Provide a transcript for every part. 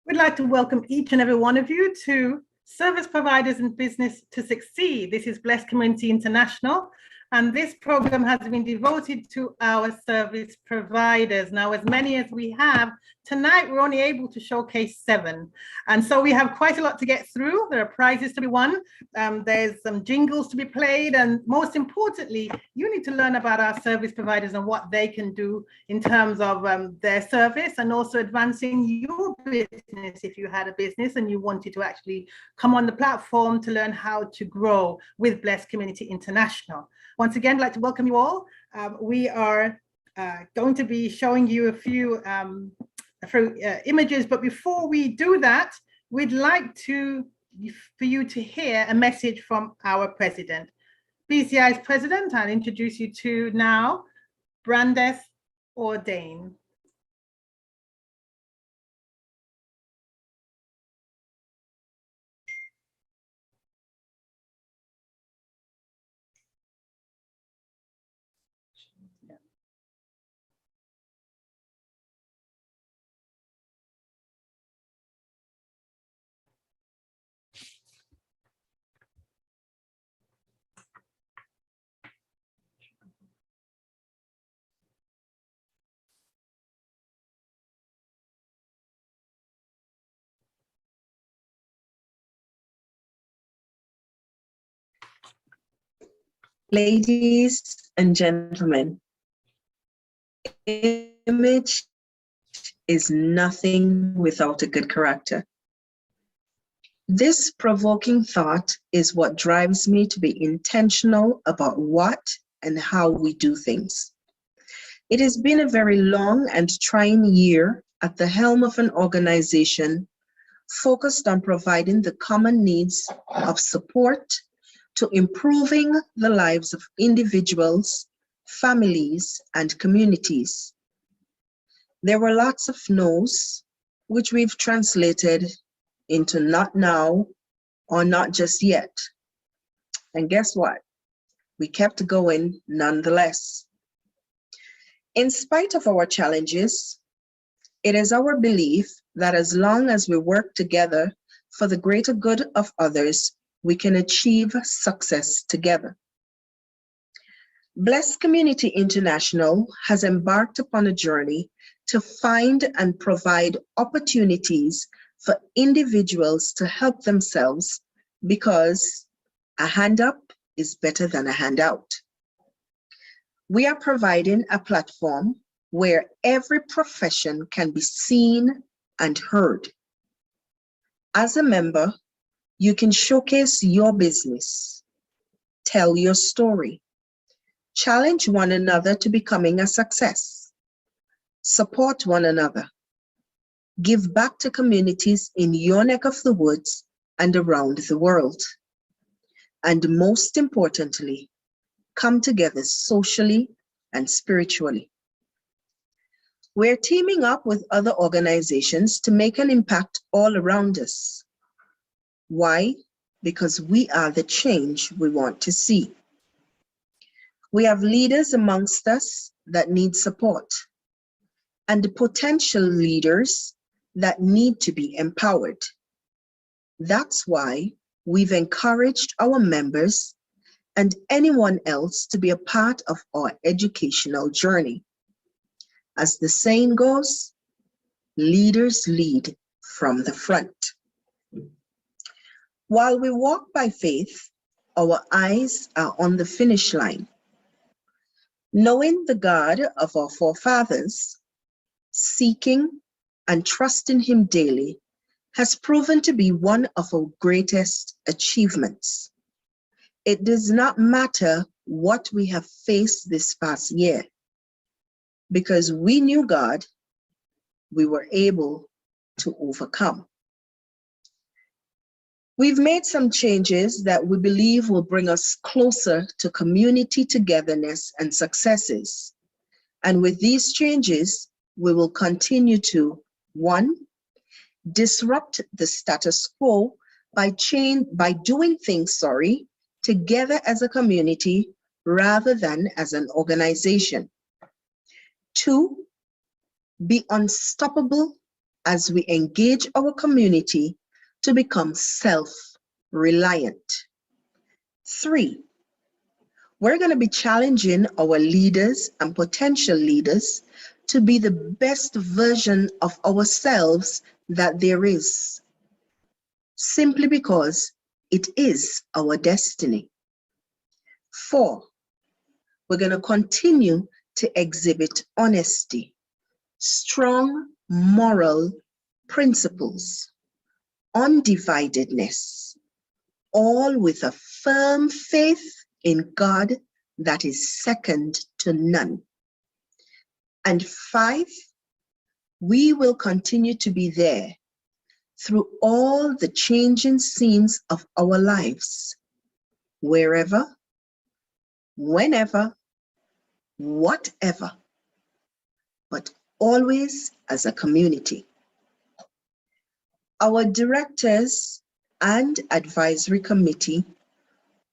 We'd like to welcome each and every one of you to Service Providers in Business to Succeed. This is Blessed Community International, and this program has been devoted to our service providers. Now, as many as we have, tonight we're only able to showcase 7. And so we have quite a lot to get through. There are prizes to be won. There's some jingles to be played. And most importantly, you need to learn about our service providers and what they can do in terms of their service, and also advancing your business if you had a business and you wanted to actually come on the platform to learn how to grow with Blessed Community International. Once again, I'd like to welcome you all. We are going to be showing you a few images, but before we do that, we'd like for you to hear a message from our president. BCI's president, I'll introduce you to now, Brandes Ordain. Ladies and gentlemen, image is nothing without a good character. This provoking thought is what drives me to be intentional about what and how we do things. It has been a very long and trying year at the helm of an organization focused on providing the common needs of support to improving the lives of individuals, families, and communities. There were lots of no's, which we've translated into not now or not just yet. And guess what? We kept going nonetheless. In spite of our challenges, it is our belief that as long as we work together for the greater good of others, we can achieve success together. Blessed Community International has embarked upon a journey to find and provide opportunities for individuals to help themselves, because a hand up is better than a handout. We are providing a platform where every profession can be seen and heard. As a member, you can showcase your business, tell your story, challenge one another to becoming a success, support one another, give back to communities in your neck of the woods and around the world, and most importantly, come together socially and spiritually. We're teaming up with other organizations to make an impact all around us. Why? Because we are the change we want to see. We have leaders amongst us that need support, and the potential leaders that need to be empowered. That's why we've encouraged our members and anyone else to be a part of our educational journey. As the saying goes, leaders lead from the front. While we walk by faith, our eyes are on the finish line. Knowing the God of our forefathers, seeking and trusting Him daily has proven to be one of our greatest achievements. It does not matter what we have faced this past year. Because we knew God, we were able to overcome. We've made some changes that we believe will bring us closer to community togetherness and successes. And with these changes, we will continue to, 1, disrupt the status quo by doing things, together as a community rather than as an organization. 2, be unstoppable as we engage our community to become self-reliant. 3, we're going to be challenging our leaders and potential leaders to be the best version of ourselves that there is, simply because it is our destiny. 4, we're going to continue to exhibit honesty, strong moral principles, undividedness, all with a firm faith in God that is second to none. And 5, we will continue to be there through all the changing scenes of our lives, wherever, whenever, whatever, but always as a community. Our directors and advisory committee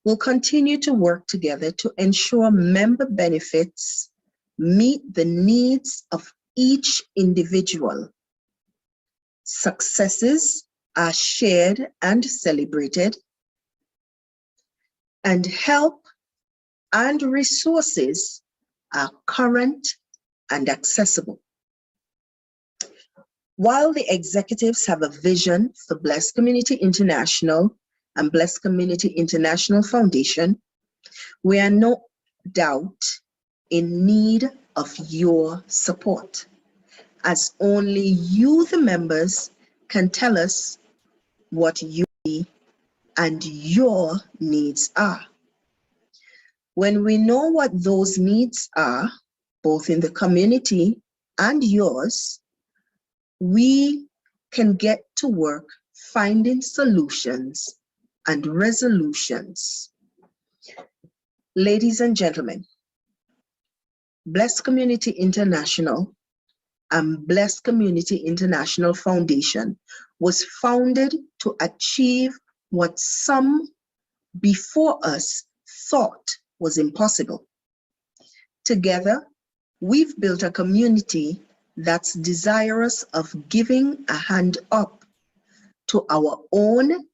will continue to work together to ensure member benefits meet the needs of each individual. Successes are shared and celebrated, and help and resources are current and accessible. While the executives have a vision for Blessed Community International and Blessed Community International Foundation, we are no doubt in need of your support, as only you, the members, can tell us what you and your needs are. When we know what those needs are, both in the community and yours, we can get to work finding solutions and resolutions. Ladies and gentlemen, Blessed Community International and Blessed Community International Foundation was founded to achieve what some before us thought was impossible. Together, we've built a community that's desirous of giving a hand up to our own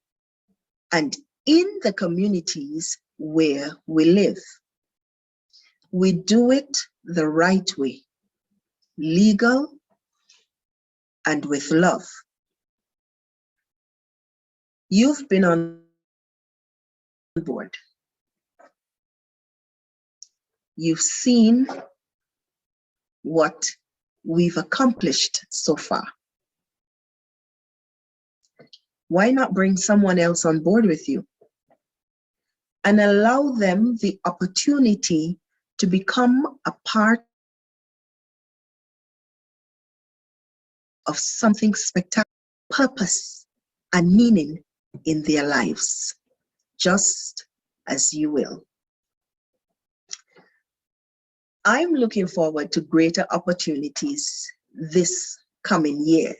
and in the communities where we live. We do it the right way, legal and with love. You've been on board. You've seen what we've accomplished so far. Why not bring someone else on board with you and allow them the opportunity to become a part of something spectacular, purpose and meaning in their lives, just as you will. I'm looking forward to greater opportunities this coming year,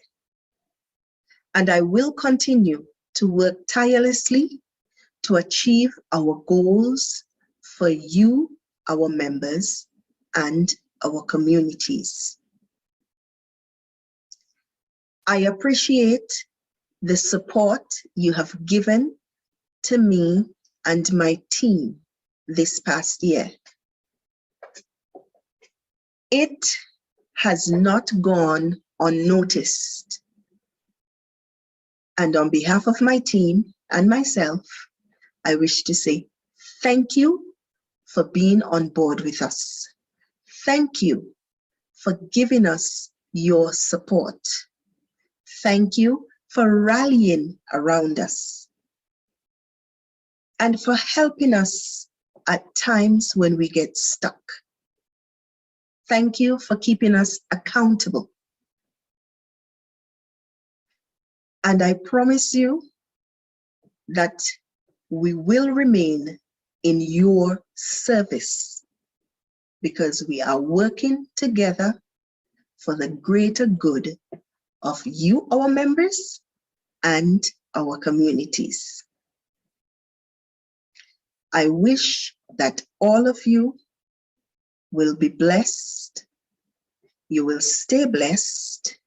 and I will continue to work tirelessly to achieve our goals for you, our members, and our communities. I appreciate the support you have given to me and my team this past year. It has not gone unnoticed. And on behalf of my team and myself, I wish to say thank you for being on board with us. Thank you for giving us your support. Thank you for rallying around us and for helping us at times when we get stuck. Thank you for keeping us accountable. And I promise you that we will remain in your service because we are working together for the greater good of you, our members, and our communities. I wish that all of you will be blessed, you will stay blessed,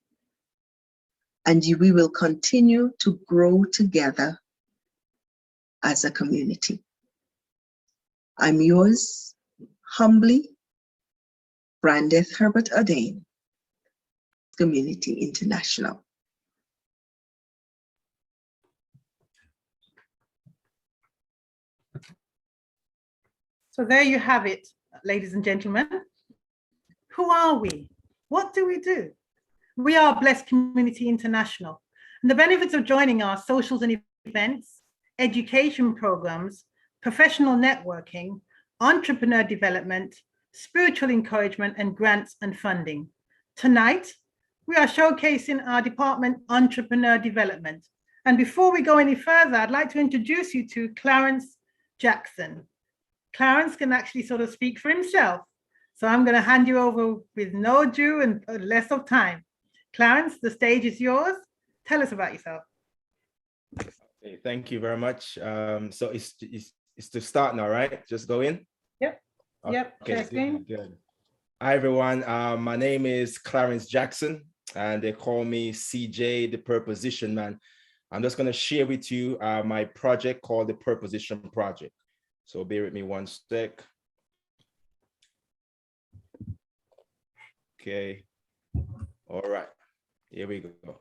and we will continue to grow together as a community. I'm yours humbly, Brandeth Herbert Adane, Community International. So there you have it, ladies and gentlemen. Who are we? What do we do? We are Blessed Community International. And the benefits of joining our socials and events, education programs, professional networking, entrepreneur development, spiritual encouragement, and grants and funding. Tonight, we are showcasing our department, Entrepreneur Development. And before we go any further, I'd like to introduce you to Clarence Jackson. Clarence can actually sort of speak for himself. So I'm going to hand you over with no ado and less of time. Clarence, the stage is yours. Tell us about yourself. Okay, thank you very much. So it's to start now, right? Just go in? Yep. Okay, Yep. okay, good. Hi, everyone. My name is Clarence Jackson, and they call me CJ, the Purposition Man. I'm just going to share with you my project called the Purposition Project. So bear with me one sec. Okay. All right. Here we go.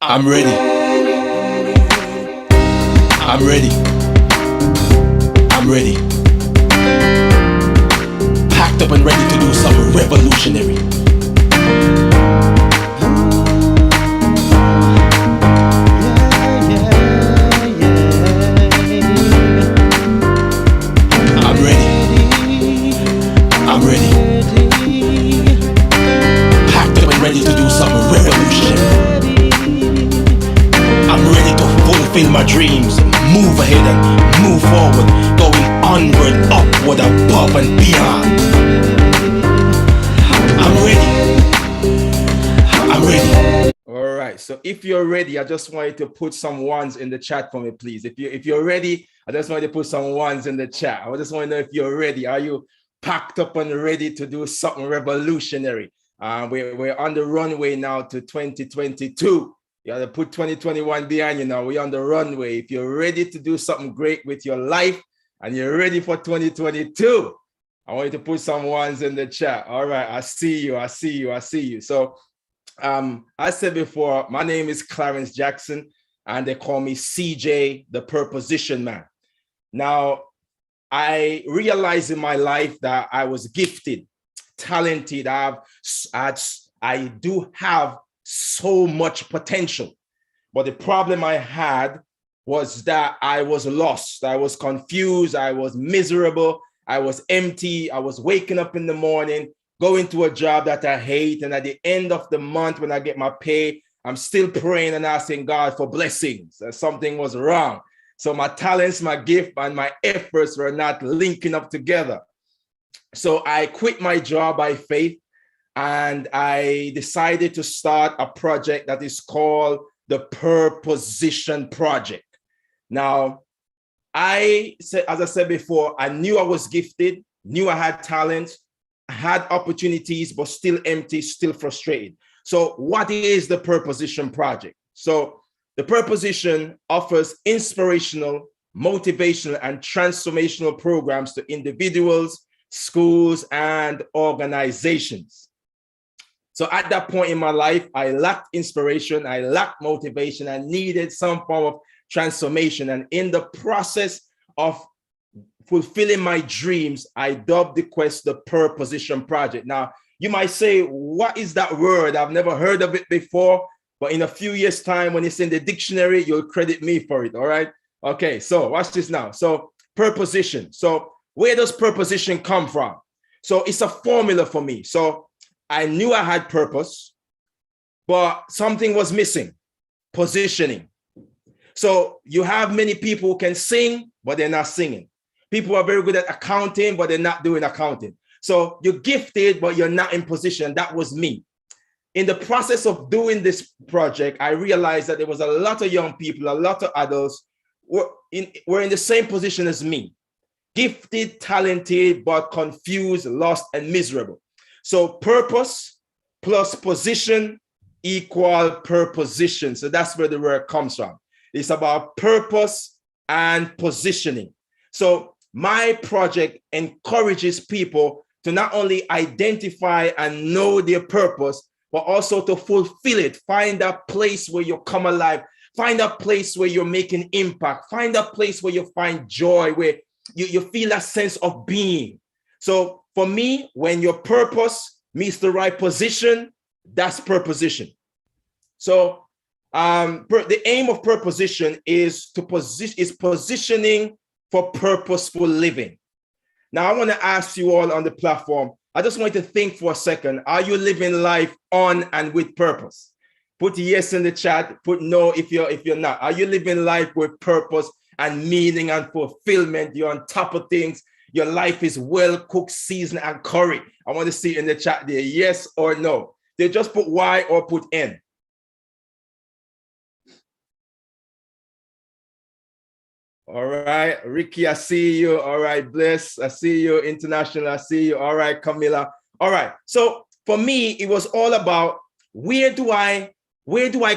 I'm ready. I'm ready. I'm ready. Packed up and ready to do something revolutionary. I'm ready. I'm ready. Packed up and ready to do something revolutionary. I'm ready to fulfill my dreams, move ahead and move forward, going onward, upward, above and beyond. I'm ready. I'm ready. All right. So if you're ready, I just want you to put some ones in the chat for me, please. If you're ready, I just want you to put some ones in the chat. I just want to know if you're ready. Are you packed up and ready to do something revolutionary? We're on the runway now to 2022. You got to put 2021 behind you now. We're on the runway. If you're ready to do something great with your life and you're ready for 2022, I want you to put some ones in the chat. All right. I see you. I see you. I see you. So I said before, my name is Clarence Jackson, and they call me CJ, the Purposition Man. Now, I realized in my life that I was gifted, talented. I do have so much potential, but the problem I had was that I was lost. I was confused. I was miserable. I was empty. I was waking up in the morning, going to a job that I hate. And at the end of the month, when I get my pay, I'm still praying and asking God for blessings. Something was wrong. So my talents, my gift, and my efforts were not linking up together. So I quit my job by faith, and I decided to start a project that is called the Purposition Project. Now, as I said before, I knew I was gifted, knew I had talent, I had opportunities, but still empty, still frustrated. So what is the Purposition Project? So the Purposition offers inspirational, motivational, and transformational programs to individuals, schools, and organizations. So at that point in my life, I lacked inspiration, I lacked motivation, I needed some form of transformation. And in the process of fulfilling my dreams, I dubbed the quest the Purposition Project. Now, you might say, what is that word? I've never heard of it before, but in a few years' time, when it's in the dictionary, you'll credit me for it, all right? Okay, so watch this now. So purposition. So where does purposition come from? So it's a formula for me. So I knew I had purpose, but something was missing, positioning. So you have many people who can sing, but they're not singing. People are very good at accounting, but they're not doing accounting. So you're gifted, but you're not in position. That was me. In the process of doing this project, I realized that there was a lot of young people, a lot of adults were in the same position as me. Gifted, talented, but confused, lost, and miserable. So purpose plus position equal purposition. So that's where the word comes from. It's about purpose and positioning. So my project encourages people to not only identify and know their purpose, but also to fulfill it. Find that place where you come alive. Find a place where you're making impact. Find a place where you find joy, where you feel a sense of being. So for me, when your purpose meets the right position, that's purposition. So the aim of purposition is positioning for purposeful living. Now, I want to ask you all on the platform, I just want you to think for a second. Are you living life on and with purpose? Put yes in the chat, put no if you're not. Are you living life with purpose and meaning and fulfillment? You're on top of things. Your life is well cooked, seasoned, and curried. I want to see in the chat there, yes or no. They just put Y or put N. All right, Ricky, I see you. All right, Bliss, I see you. International, I see you. All right, Camilla. All right, so for me, it was all about where do I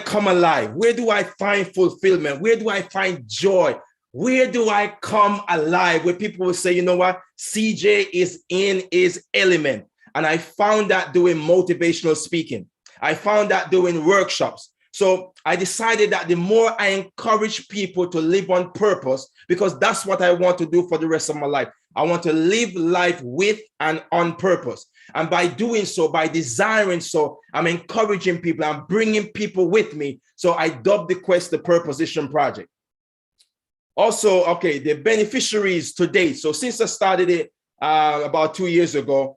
come alive? Where do I find fulfillment? Where do I find joy? Where do I come alive? Where people will say, you know what, CJ is in his element. And I found that doing motivational speaking. I found that doing workshops. So I decided that the more I encourage people to live on purpose, because that's what I want to do for the rest of my life. I want to live life with and on purpose. And by doing so, by desiring so, I'm encouraging people, I'm bringing people with me. So I dubbed the quest the Purposition Project. Also, okay, the beneficiaries to date. So since I started it about 2 years ago,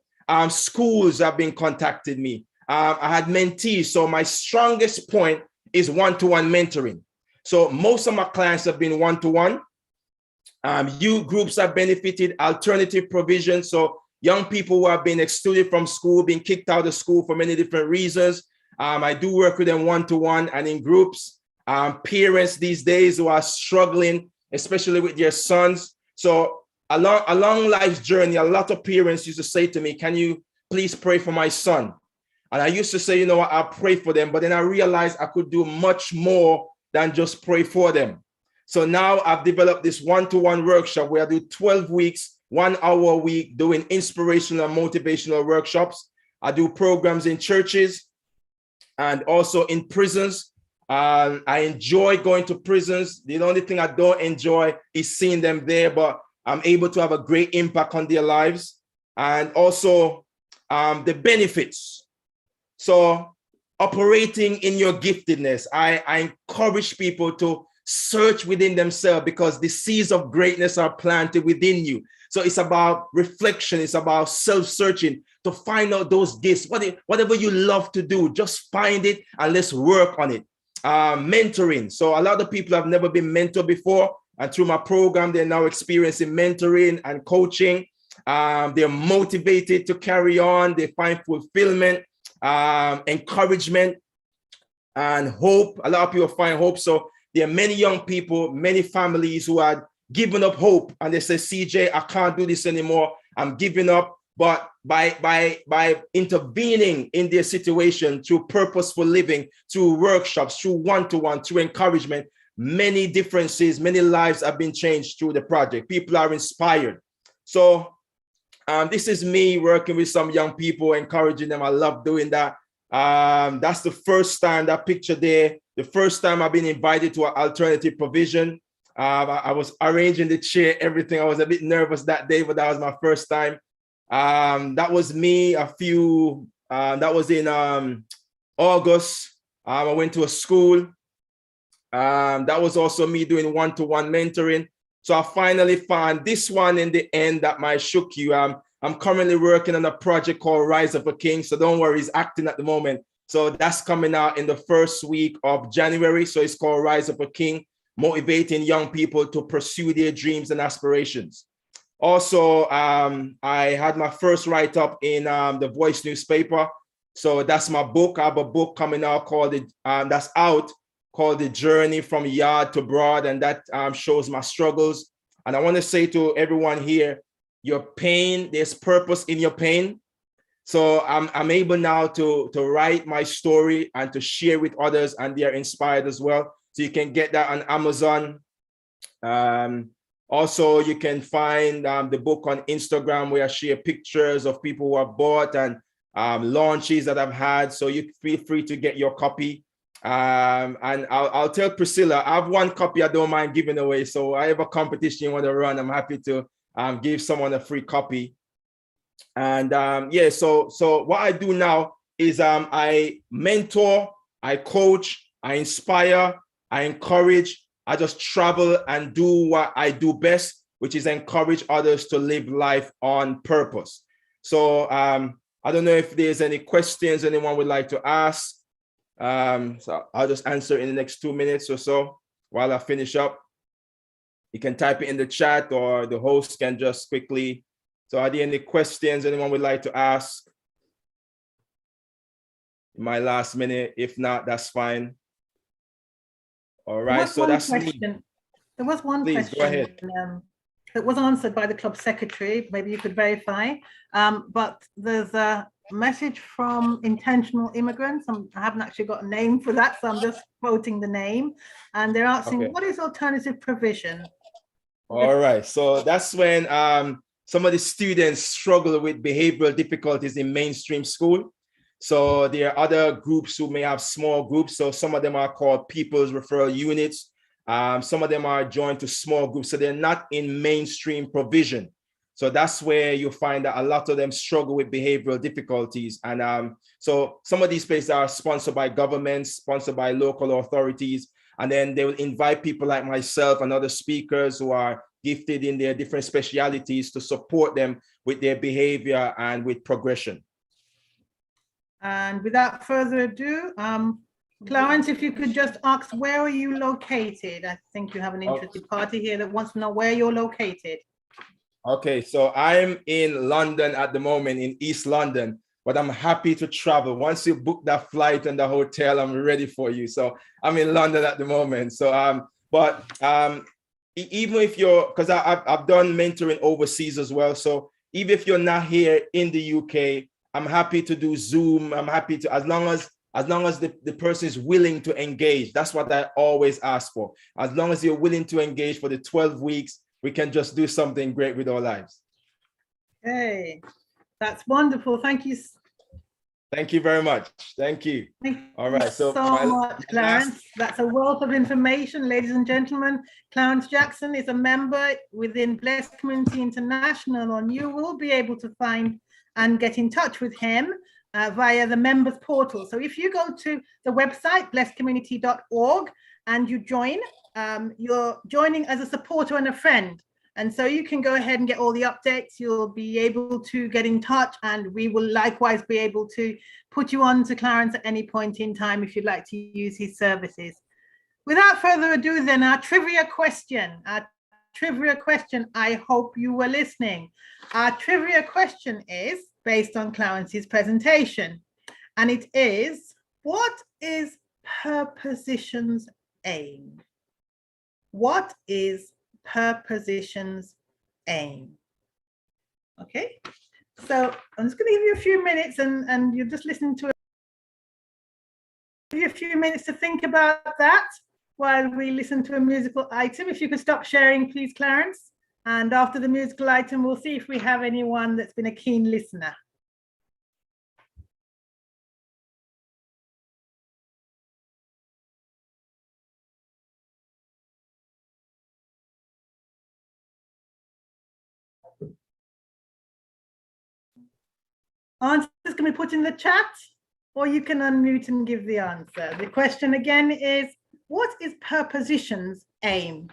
schools have been contacting me. I had mentees. So my strongest point is one-to-one mentoring. So most of my clients have been one-to-one. Youth groups have benefited, alternative provision. So young people who have been excluded from school, been kicked out of school for many different reasons. I do work with them one-to-one and in groups. Parents these days who are struggling, especially with their sons. So along life's journey, a lot of parents used to say to me, can you please pray for my son? And I used to say, you know what, I'll pray for them. But then I realized I could do much more than just pray for them. So now I've developed this one-to-one workshop where I do 12 weeks, 1 hour a week, doing inspirational and motivational workshops. I do programs in churches and also in prisons. I enjoy going to prisons. The only thing I don't enjoy is seeing them there, but I'm able to have a great impact on their lives. And also the benefits. So operating in your giftedness, I encourage people to search within themselves because the seeds of greatness are planted within you. So it's about reflection. It's about self-searching to find out those gifts. Whatever you love to do, just find it and let's work on it. Mentoring. So a lot of people have never been mentored before. And through my program, they're now experiencing mentoring and coaching. They're motivated to carry on. They find fulfillment, encouragement, and hope. A lot of people find hope. So there are many young people, many families who had given up hope. And they say, CJ, I can't do this anymore. I'm giving up. But by intervening in their situation through purposeful living, through workshops, through one-to-one, through encouragement, many differences, many lives have been changed through the project. People are inspired. So this is me working with some young people, encouraging them. I love doing that. That's the first time, that picture there, the first time I've been invited to an alternative provision. I was arranging the chair, everything. I was a bit nervous that day, but that was my first time. That was me that was in August. I went to a school. That was also me doing one-to-one mentoring. So I finally found this one in the end that might shock you. I'm currently working on a project called Rise of a King. So don't worry, it's acting at the moment. So that's coming out in the first week of January. So it's called Rise of a King, motivating young people to pursue their dreams and aspirations. Also, I had my first write-up in the Voice newspaper. So that's my book. I have a book coming out called The Journey from Yard to Broad, and that shows my struggles. And I want to say to everyone here, your pain, there's purpose in your pain. So I'm able now to write my story and to share with others, and they are inspired as well. So you can get that on Amazon. Also, you can find the book on Instagram, where I share pictures of people who have bought and launches that I've had. So you feel free to get your copy. And I'll tell Priscilla, I have one copy I don't mind giving away. So I have a competition you want to run, I'm happy to give someone a free copy. And yeah, so what I do now is I mentor, I coach, I inspire, I encourage. I just travel and do what I do best, which is encourage others to live life on purpose. So I don't know if there's any questions anyone would like to ask. So I'll just answer in the next 2 minutes or so while I finish up. You can type it in the chat, or the host can just quickly. So are there any questions anyone would like to ask in my last minute? If not, that's fine. All right, so that's me. There was one Please, question. go ahead. That was answered by the club secretary. Maybe you could verify. But there's a message from Intentional Immigrants. I haven't actually got a name for that, so I'm just quoting the name. And they're asking, what is alternative provision? All right, so that's when some of the students struggle with behavioral difficulties in mainstream school. So there are other groups who may have small groups. So some of them are called People's Referral Units. Some of them are joined to small groups. So they're not in mainstream provision. So that's where you find that a lot of them struggle with behavioral difficulties. And so some of these places are sponsored by governments, sponsored by local authorities. And then they will invite people like myself and other speakers who are gifted in their different specialities to support them with their behavior and with progression. And without further ado, Clarence, if you could just ask, where are you located? I think you have an interested party here that wants to know where you're located. Okay, so I'm in London at the moment, in East London, but I'm happy to travel. Once you book that flight and the hotel, I'm ready for you. So I'm in London at the moment. So, even if you're, because I've done mentoring overseas as well. So even if you're not here in the UK, I'm happy to do Zoom. I'm happy to, as long as the person is willing to engage. That's what I always ask for. As long as you're willing to engage for the 12 weeks, we can just do something great with our lives. Hey, that's wonderful. Thank you. Thank you very much. Thank you. All right. So much, Clarence. That's a wealth of information, ladies and gentlemen. Clarence Jackson is a member within Blessed Community International, and you will be able to find and get in touch with him via the members portal. So if you go to the website, blessedcommunity.org, and you join, you're joining as a supporter and a friend. And so you can go ahead and get all the updates. You'll be able to get in touch, and we will likewise be able to put you on to Clarence at any point in time if you'd like to use his services. Without further ado, then, our trivia question. I hope you were listening. Our trivia question is based on Clarence's presentation, and it is, what is Perposition's aim? What is Perposition's aim? Okay, so I'm just going to give you a few minutes, and you're just listening to a few minutes to think about that while we listen to a musical item. If you could stop sharing, please, Clarence. And after the musical item, we'll see if we have anyone that's been a keen listener. Answers can be put in the chat, or you can unmute and give the answer. The question again is, what is Perposition's aim?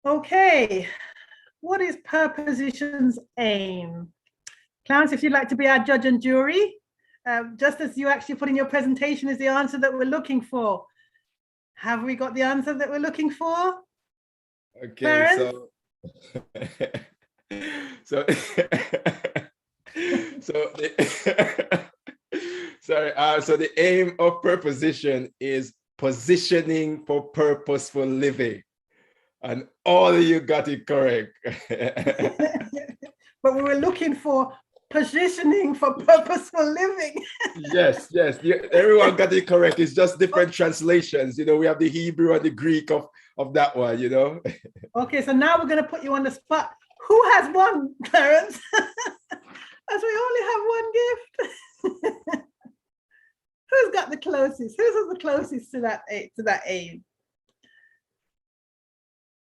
Okay, what is Purposition's aim? Clarence, if you'd like to be our judge and jury, just as you actually put in your presentation is the answer that we're looking for. Have we got the answer that we're looking for? Okay, Clarence? so so the aim of Purposition is positioning for purposeful living. And all of you got it correct. But we were looking for positioning for purposeful living. Yes, everyone got it correct. It's just different translations. You know, we have the Hebrew and the Greek of that one, you know. Okay, so now we're going to put you on the spot. Who has won, Clarence? As we only have one gift. Who's got the closest? Who's the closest to that aim?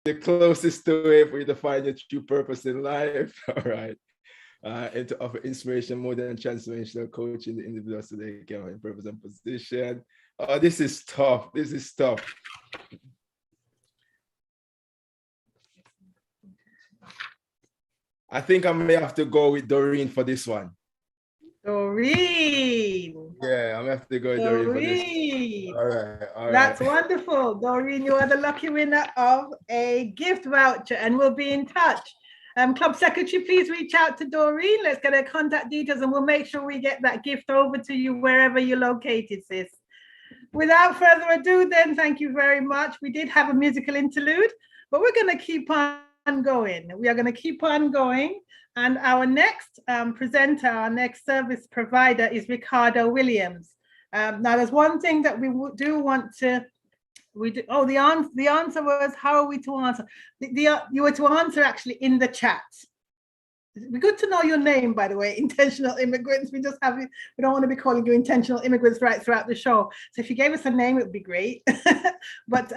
The closest to it for you to find your true purpose in life. All right. And to offer inspiration more than transformational coaching the individuals so they can find purpose and position. Oh, this is tough. This is tough. I think I may have to go with Doreen for this one. Doreen. Yeah, I'm gonna have to go with Doreen for this. All right. That's wonderful. Doreen, you are the lucky winner of a gift voucher and we'll be in touch. Club secretary, please reach out to Doreen. Let's get her contact details and we'll make sure we get that gift over to you wherever you're located, sis. Without further ado, then, thank you very much. We did have a musical interlude, but we're going to keep on going. We are going to keep on going. And our next presenter, our next service provider is Ricardo Williams. Now, there's one thing that we do want to, the answer was, how are we to answer? You were to answer actually in the chat. It'd be good to know your name, by the way, Intentional Immigrants. We don't want to be calling you Intentional Immigrants right throughout the show. So if you gave us a name, it would be great. But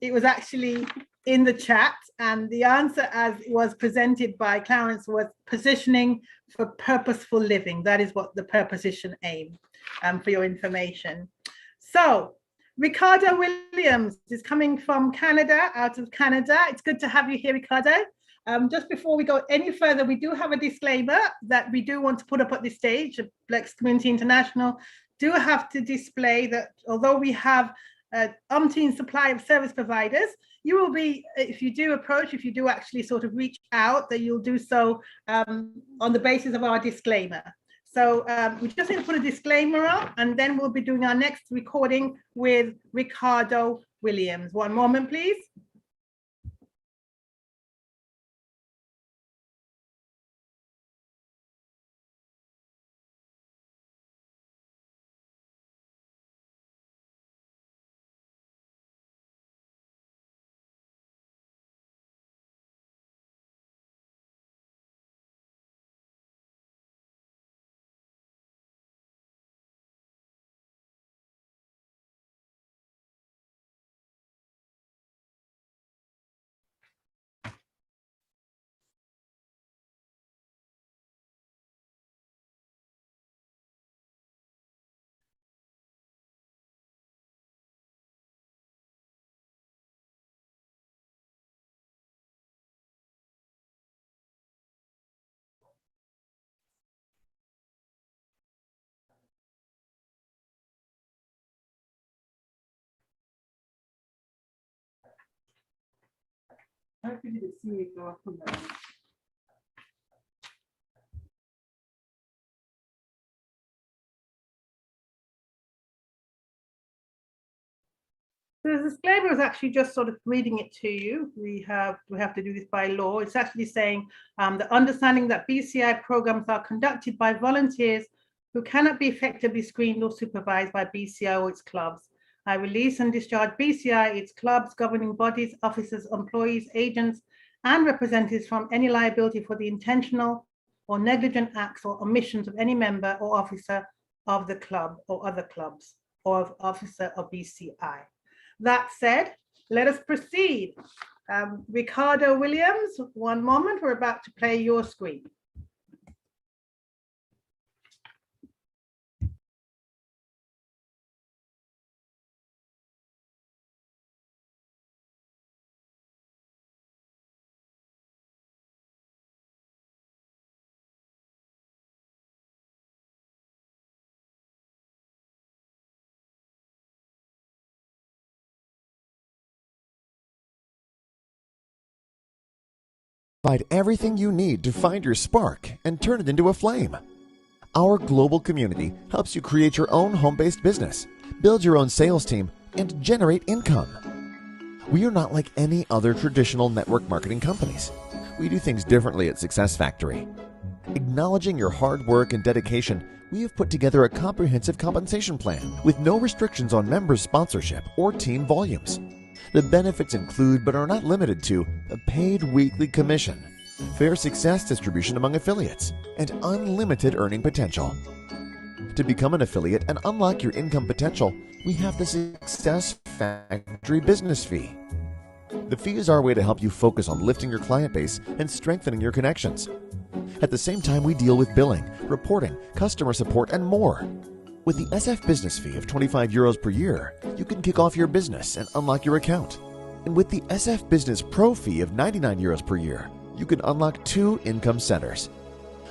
it was actually in the chat, and the answer as was presented by Clarence was positioning for purposeful living. That is what the Purposition aim, for your information. So Ricardo Williams is coming from Canada, out of Canada. It's good to have you here, Ricardo. Just before we go any further, we do have a disclaimer that we do want to put up at this stage. Blacks Community International do have to display that although we have an umpteen supply of service providers, you will be, if you do actually sort of reach out, that you'll do so on the basis of our disclaimer. So we just need to put a disclaimer up, and then we'll be doing our next recording with Ricardo Williams. One moment, please. I hope you didn't see me go up on that. The disclaimer is actually just sort of reading it to you. We have to do this by law. It's actually saying the understanding that BCI programs are conducted by volunteers who cannot be effectively screened or supervised by BCI or its clubs. I release and discharge BCI, its clubs, governing bodies, officers, employees, agents, and representatives from any liability for the intentional or negligent acts or omissions of any member or officer of the club or other clubs or of officer of BCI. That said, let us proceed. Ricardo Williams, one moment, we're about to play your screen. provide everything you need to find your spark and turn it into a flame. Our global community helps you create your own home-based business, build your own sales team, and generate income. We are not like any other traditional network marketing companies. We do things differently at Success Factory. Acknowledging your hard work and dedication, we have put together a comprehensive compensation plan with no restrictions on members' sponsorship or team volumes. The benefits include, but are not limited to, a paid weekly commission, fair success distribution among affiliates, and unlimited earning potential. To become an affiliate and unlock your income potential, we have the Success Factory business fee. The fee is our way to help you focus on lifting your client base and strengthening your connections. At the same time, we deal with billing, reporting, customer support, and more. With the SF business fee of €25 per year, you can kick off your business and unlock your account. And with the SF Business Pro fee of €99 per year, you can unlock 2 income centers.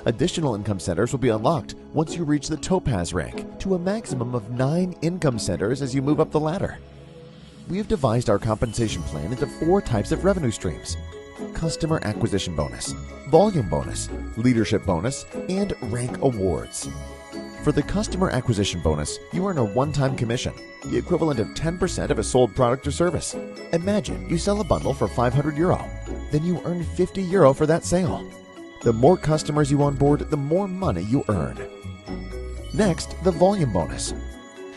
Additional income centers will be unlocked once you reach the Topaz rank to a maximum of 9 income centers as you move up the ladder. We have devised our compensation plan into 4 types of revenue streams: customer acquisition bonus, volume bonus, leadership bonus, and rank awards. For the customer acquisition bonus, you earn a one-time commission, the equivalent of 10% of a sold product or service. Imagine you sell a bundle for €500, then you earn €50 for that sale. The more customers you onboard, the more money you earn. Next, the volume bonus.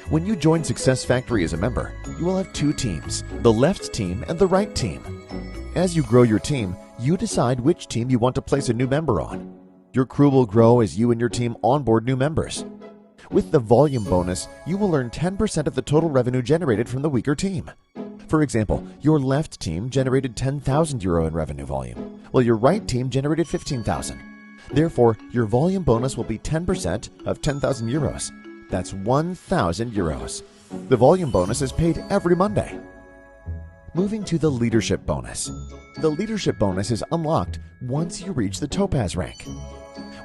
When you join Success Factory as a member, you will have 2 teams, the left team and the right team. As you grow your team, you decide which team you want to place a new member on. Your crew will grow as you and your team onboard new members. With the volume bonus, you will earn 10% of the total revenue generated from the weaker team. For example, your left team generated €10,000 in revenue volume, while your right team generated €15,000. Therefore, your volume bonus will be 10% of €10,000. That's €1,000. The volume bonus is paid every Monday. Moving to the leadership bonus. The leadership bonus is unlocked once you reach the Topaz rank.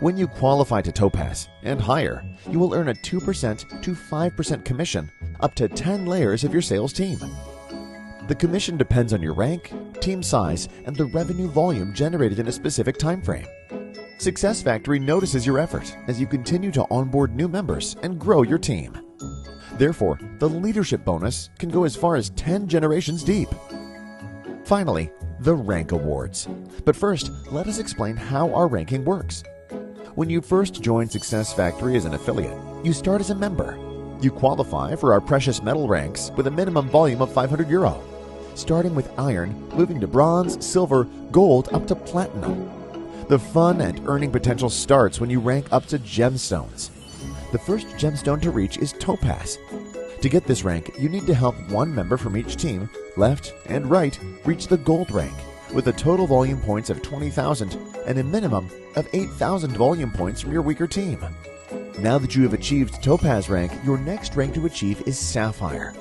When you qualify to Topaz and higher, you will earn a 2% to 5% commission up to 10 layers of your sales team. The commission depends on your rank, team size, and the revenue volume generated in a specific time frame. Success Factory notices your effort as you continue to onboard new members and grow your team. Therefore, the leadership bonus can go as far as 10 generations deep. Finally, the rank awards. But first, let us explain how our ranking works. When you first join Success Factory as an affiliate, you start as a member. You qualify for our precious metal ranks with a minimum volume of €500, starting with iron, moving to bronze, silver, gold, up to platinum. The fun and earning potential starts when you rank up to gemstones. The first gemstone to reach is Topaz. To get this rank, you need to help one member from each team, left and right, reach the gold rank, with a total volume points of 20,000 and a minimum of 8,000 volume points from your weaker team. Now that you have achieved Topaz rank, your next rank to achieve is Sapphire.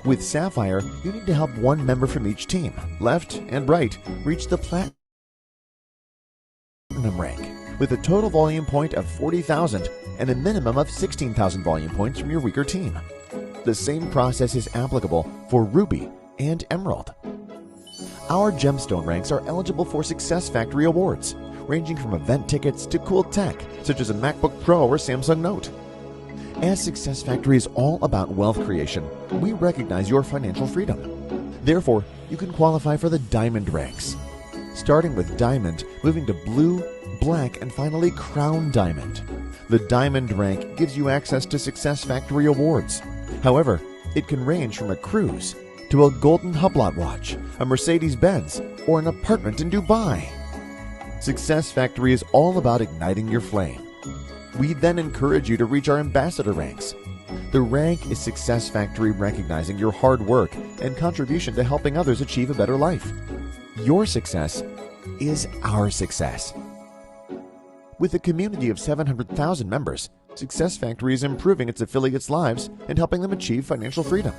With Sapphire, you need to help one member from each team, left and right, reach the Platinum rank, with a total volume point of 40,000 and a minimum of 16,000 volume points from your weaker team. The same process is applicable for Ruby and Emerald. Our gemstone ranks are eligible for Success Factory awards, ranging from event tickets to cool tech, such as a MacBook Pro or Samsung Note. As Success Factory is all about wealth creation, we recognize your financial freedom. Therefore, you can qualify for the Diamond ranks. Starting with Diamond, moving to Blue, Black, and finally Crown Diamond. The Diamond rank gives you access to Success Factory awards. However, it can range from a cruise to a golden Hublot watch, a Mercedes-Benz, or an apartment in Dubai. Success Factory is all about igniting your flame. We then encourage you to reach our ambassador ranks. The rank is Success Factory recognizing your hard work and contribution to helping others achieve a better life. Your success is our success. With a community of 700,000 members, Success Factory is improving its affiliates' lives and helping them achieve financial freedom.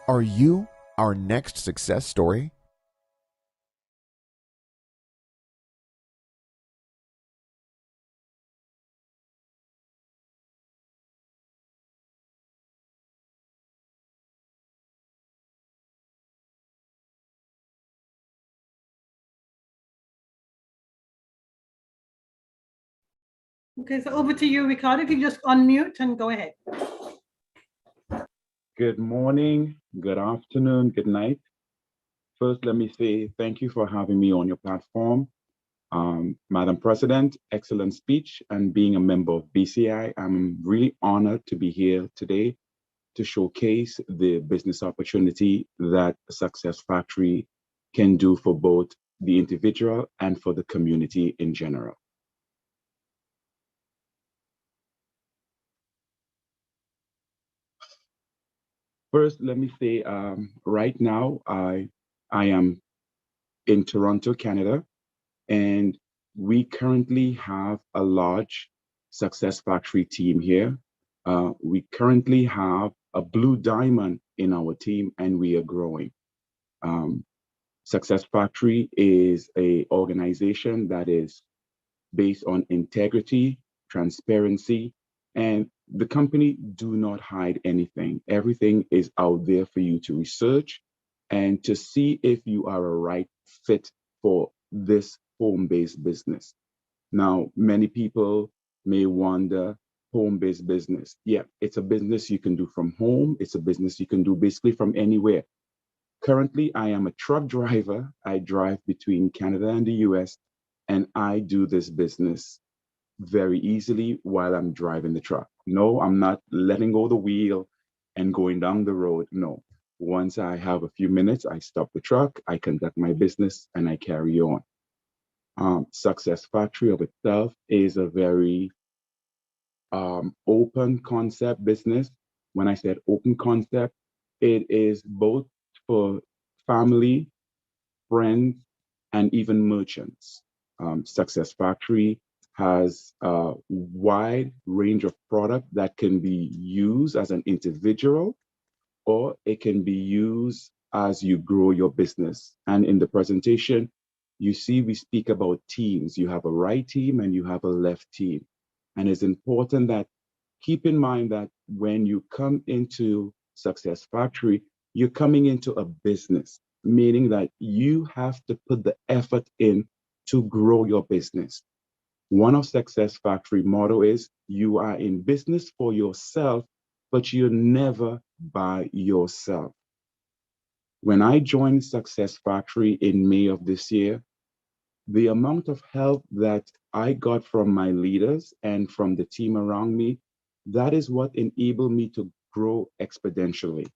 Are you our next success story? Okay, so over to you, Ricardo. If you just unmute and go ahead. Good morning, good afternoon, good night. First, let me say thank you for having me on your platform. Madam President, excellent speech, and being a member of BCI, I'm really honored to be here today to showcase the business opportunity that Success Factory can do for both the individual and for the community in general. First, let me say, right now, I am in Toronto, Canada, and we currently have a large Success Factory team here. We currently have a blue diamond in our team, and we are growing. Success Factory is an organization that is based on integrity, transparency, and the company do not hide anything. Everything is out there for you to research and to see if you are a right fit for this home-based business. Now, many people may wonder, home-based business. Yeah, it's a business you can do from home. It's a business you can do basically from anywhere. Currently, I am a truck driver. I drive between Canada and the US, and I do this business very easily while I'm driving the truck. No, I'm not letting go the wheel and going down the road. No. Once I have a few minutes, I stop the truck, I conduct my business, and I carry on. Success Factory of itself is a very open concept business. When I said open concept, it is both for family, friends, and even merchants. Success Factory has a wide range of product that can be used as an individual, or it can be used as you grow your business. And in the presentation, you see we speak about teams. You have a right team and you have a left team. And it's important that keep in mind that when you come into Success Factory, you're coming into a business, meaning that you have to put the effort in to grow your business. One of Success Factory motto is you are in business for yourself, but you're never by yourself. When I joined Success Factory in May of this year, the amount of help that I got from my leaders and from the team around me, that is what enabled me to grow exponentially.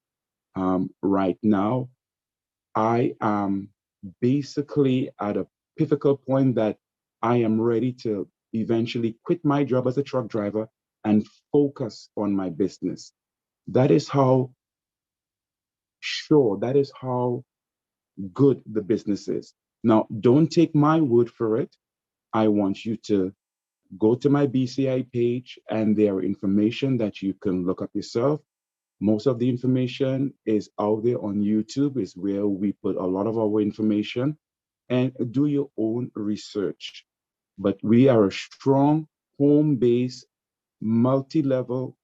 Right now, I am basically at a pivotal point that I am ready to eventually quit my job as a truck driver and focus on my business. That is how that is how good the business is. Now, don't take my word for it. I want you to go to my BCI page, and there are information that you can look up yourself. Most of the information is out there on YouTube, is where we put a lot of our information, and do your own research. But we are a strong home-based, multi-level,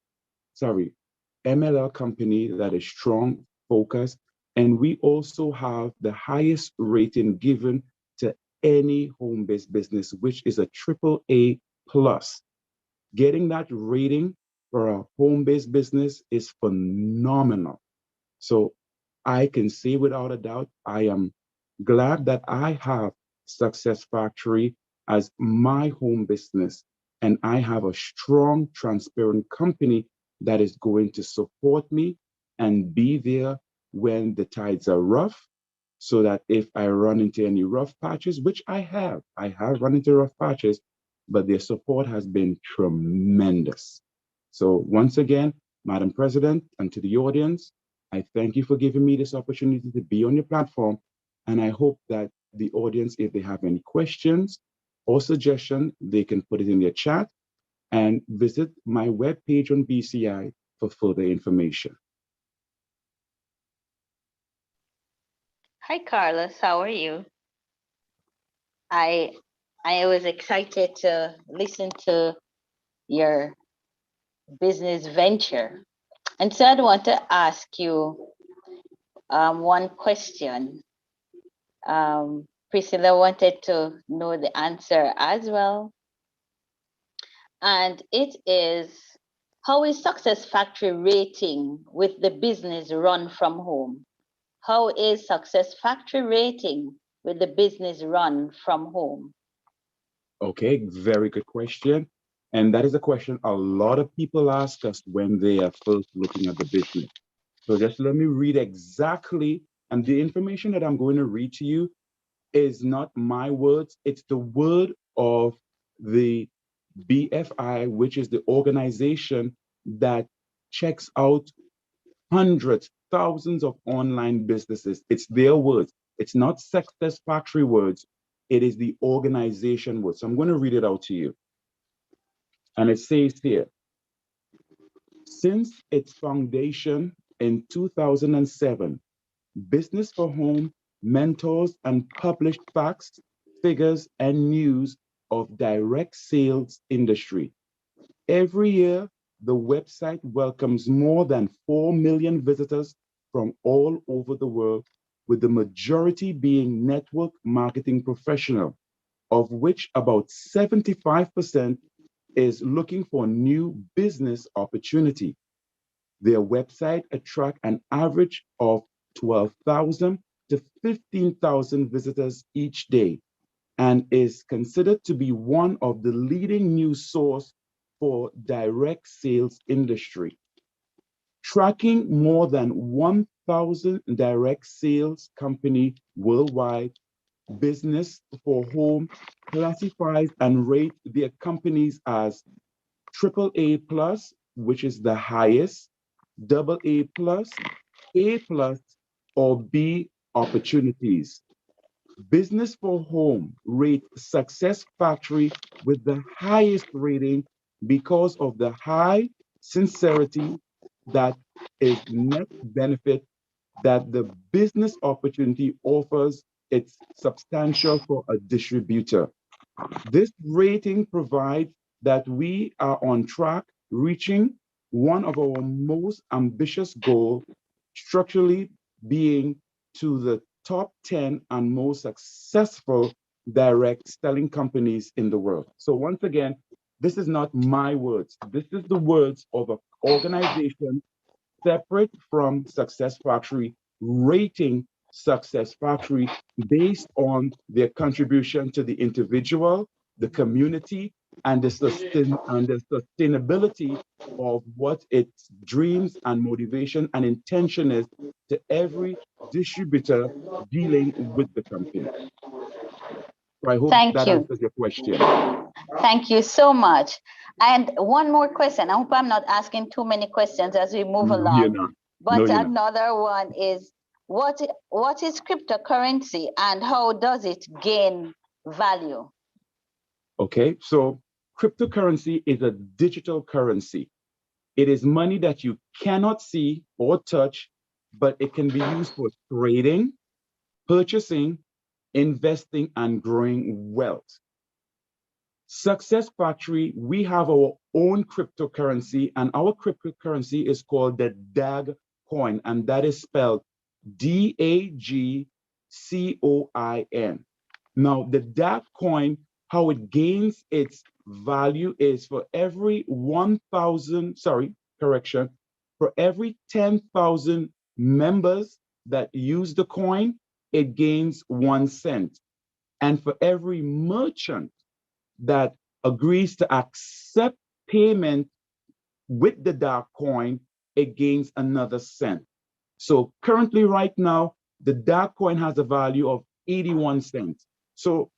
MLL company that is strong, focused, and we also have the highest rating given to any home-based business, which is a AAA plus. Getting that rating for a home-based business is phenomenal. So I can say without a doubt, I am glad that I have Success Factory as my home business, and I have a strong, transparent company that is going to support me and be there when the tides are rough, so that if I run into any rough patches, which I have run into rough patches, but their support has been tremendous. So once again, Madam President, and to the audience, I thank you for giving me this opportunity to be on your platform. And I hope that the audience, if they have any questions or suggestions, they can put it in their chat and visit my webpage on BCI for further information. Hi, Carlos. How are you? I was excited to listen to your business venture. And so I'd want to ask you one question. Priscilla wanted to know the answer as well. and it is, how is Success Factory rating with the business run from home? How is Success Factory rating with the business run from home? Okay, very good question. And that is a question a lot of people ask us when they are first looking at the business. So just let me read exactly, and the information that I'm going to read to you is not my words, it's the word of the BFI, which is the organization that checks out hundreds, thousands of online businesses. It's their words. It's not Success Factory words. It is the organization words. So I'm going to read it out to you. And it says here, since its foundation in 2007, Business for Home mentors and published facts, figures, and news of direct sales industry. Every year, the website welcomes more than 4 million visitors from all over the world, with the majority being network marketing professional, of which about 75% is looking for new business opportunity. Their website attracts an average of 12,000 to 15,000 visitors each day and is considered to be one of the leading news source for direct sales industry. Tracking more than 1,000 direct sales company worldwide, Business for Home classifies and rates their companies as AAA plus, which is the highest, AA plus, A plus, or B opportunities. Business for Home rates Success Factory with the highest rating because of the high sincerity that is net benefit that the business opportunity offers. It's substantial for a distributor. This rating provides that we are on track reaching one of our most ambitious goals, structurally being to the top 10 and most successful direct selling companies in the world. So once again, this is not my words. This is the words of an organization separate from Success Factory, rating Success Factory based on their contribution to the individual, the community, and the sustainability of what its dreams and motivation and intention is to every distributor dealing with the company. So I hope that answers your question. Thank you so much. And one more question. I hope I'm not asking too many questions as we move along. You're not. But no, another one is, what is cryptocurrency and how does it gain value? Okay, so cryptocurrency is a digital currency. It is money that you cannot see or touch, but it can be used for trading, purchasing, investing, and growing wealth. Success Factory, we have our own cryptocurrency, and our cryptocurrency is called the DAG coin, and that is spelled DAGCOIN. Now, the DAG coin, how it gains its value is for every 10,000 members that use the coin, it gains 1 cent. And for every merchant that agrees to accept payment with the DAG coin, it gains another cent. So currently right now, the DAG coin has a value of 81 cents. So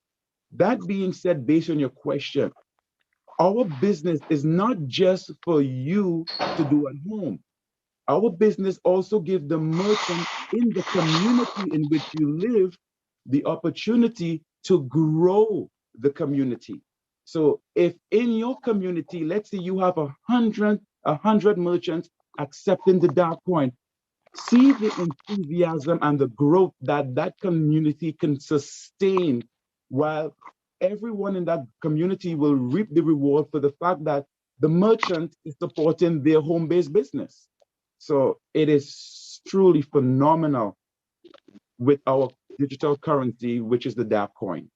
that being said, based on your question, our business is not just for you to do at home. Our business also gives the merchant in the community in which you live the opportunity to grow the community. So if in your community, let's say you have 100 merchants accepting the DAG coin, see the enthusiasm and the growth that that community can sustain, while everyone in that community will reap the reward for the fact that the merchant is supporting their home-based business. So it is truly phenomenal with our digital currency, which is the DAG coin.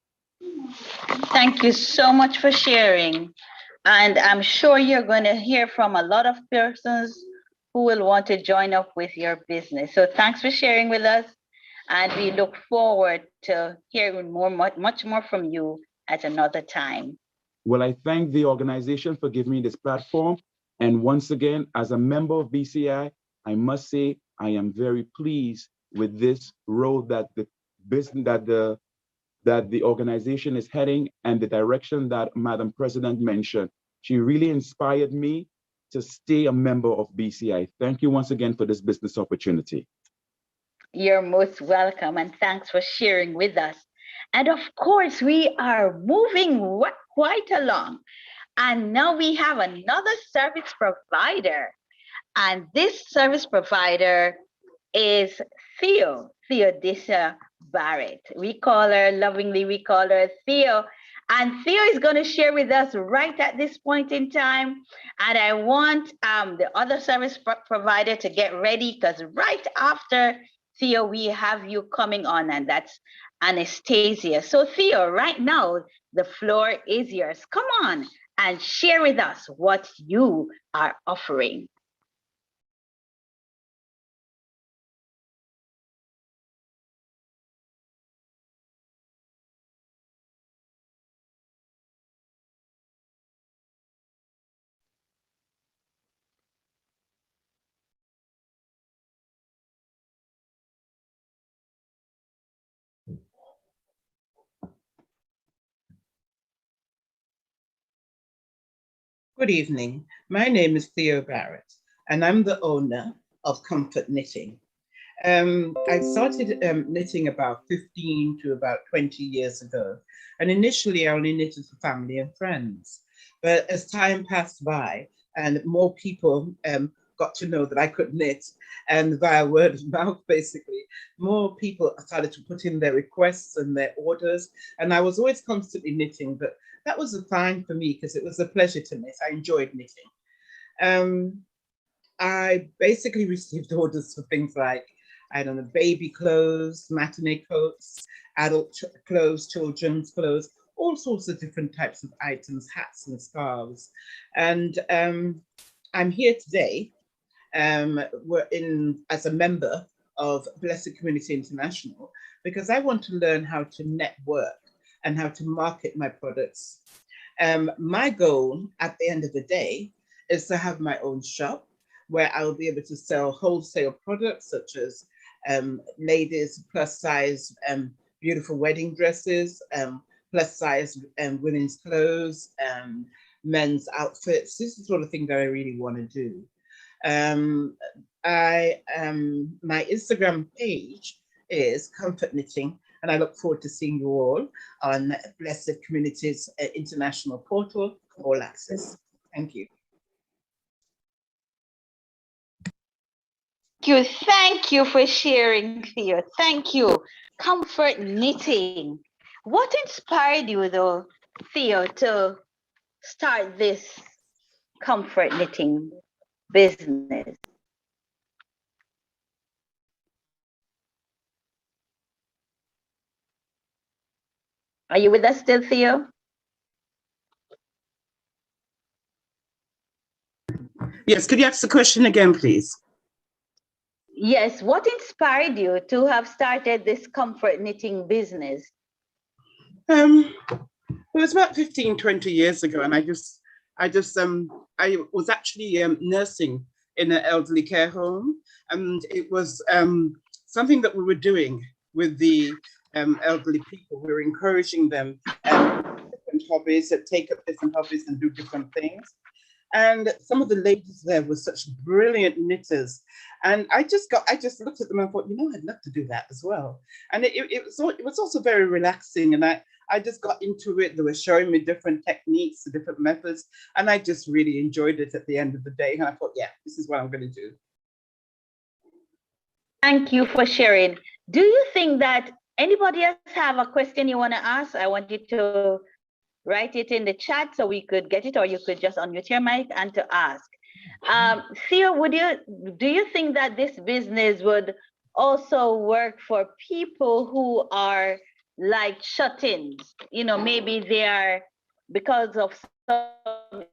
Thank you so much for sharing. And I'm sure you're going to hear from a lot of persons who will want to join up with your business. So thanks for sharing with us. And we look forward to hearing much more from you at another time. Well, I thank the organization for giving me this platform. And once again, as a member of BCI, I must say I am very pleased with this road that the business that the organization is heading and the direction that Madam President mentioned. She really inspired me to stay a member of BCI. Thank you once again for this business opportunity. You're most welcome, and thanks for sharing with us. And of course, we are moving quite along. And now we have another service provider. And this service provider is Theodisa Barrett. We lovingly call her Theo. And Theo is going to share with us right at this point in time. And I want the other service provider to get ready, because right after Theo, we have you coming on, and that's Anastasia. So Theo, right now, the floor is yours. Come on and share with us what you are offering. Good evening. My name is Theo Barrett, and I'm the owner of Comfort Knitting. I started knitting about 15 to about 20 years ago. And initially, I only knitted for family and friends. But as time passed by and more people got to know that I could knit, and via word of mouth, basically, more people started to put in their requests and their orders. And I was always constantly knitting, but that was fine for me because it was a pleasure to knit. I enjoyed knitting. I basically received orders for things like, I don't know, baby clothes, matinee coats, adult clothes, children's clothes, all sorts of different types of items, hats and scarves. And I'm here today as a member of Blessed Community International, because I want to learn how to network and how to market my products. My goal at the end of the day is to have my own shop where I'll be able to sell wholesale products such as ladies' plus size beautiful wedding dresses, plus size women's clothes, men's outfits. This is the sort of thing that I really want to do. My Instagram page is Comfort Knitting, and I look forward to seeing you all on Blessed Communities International portal for all access. Thank you. Thank you for sharing, Theo. Thank you. Comfort Knitting. What inspired you, though, Theo, to start this comfort knitting business? Are you with us still, Theo? Yes, could you ask the question again, please? Yes, what inspired you to have started this comfort knitting business? It was about 15, 20 years ago, and I was actually nursing in an elderly care home, and it was something that we were doing with the elderly people. We were encouraging them different hobbies, that take up different hobbies and do different things. And some of the ladies there were such brilliant knitters. And I just looked at them and thought, I'd love to do that as well. And it was also very relaxing. And I just got into it. They were showing me different techniques, different methods. And I just really enjoyed it at the end of the day. And I thought, yeah, this is what I'm going to do. Thank you for sharing. Do you think that anybody else have a question you want to ask? I want you to write it in the chat so we could get it, or you could just unmute your mic and to ask. Theo, do you think that this business would also work for people who are like shut-ins? Maybe they are, because of some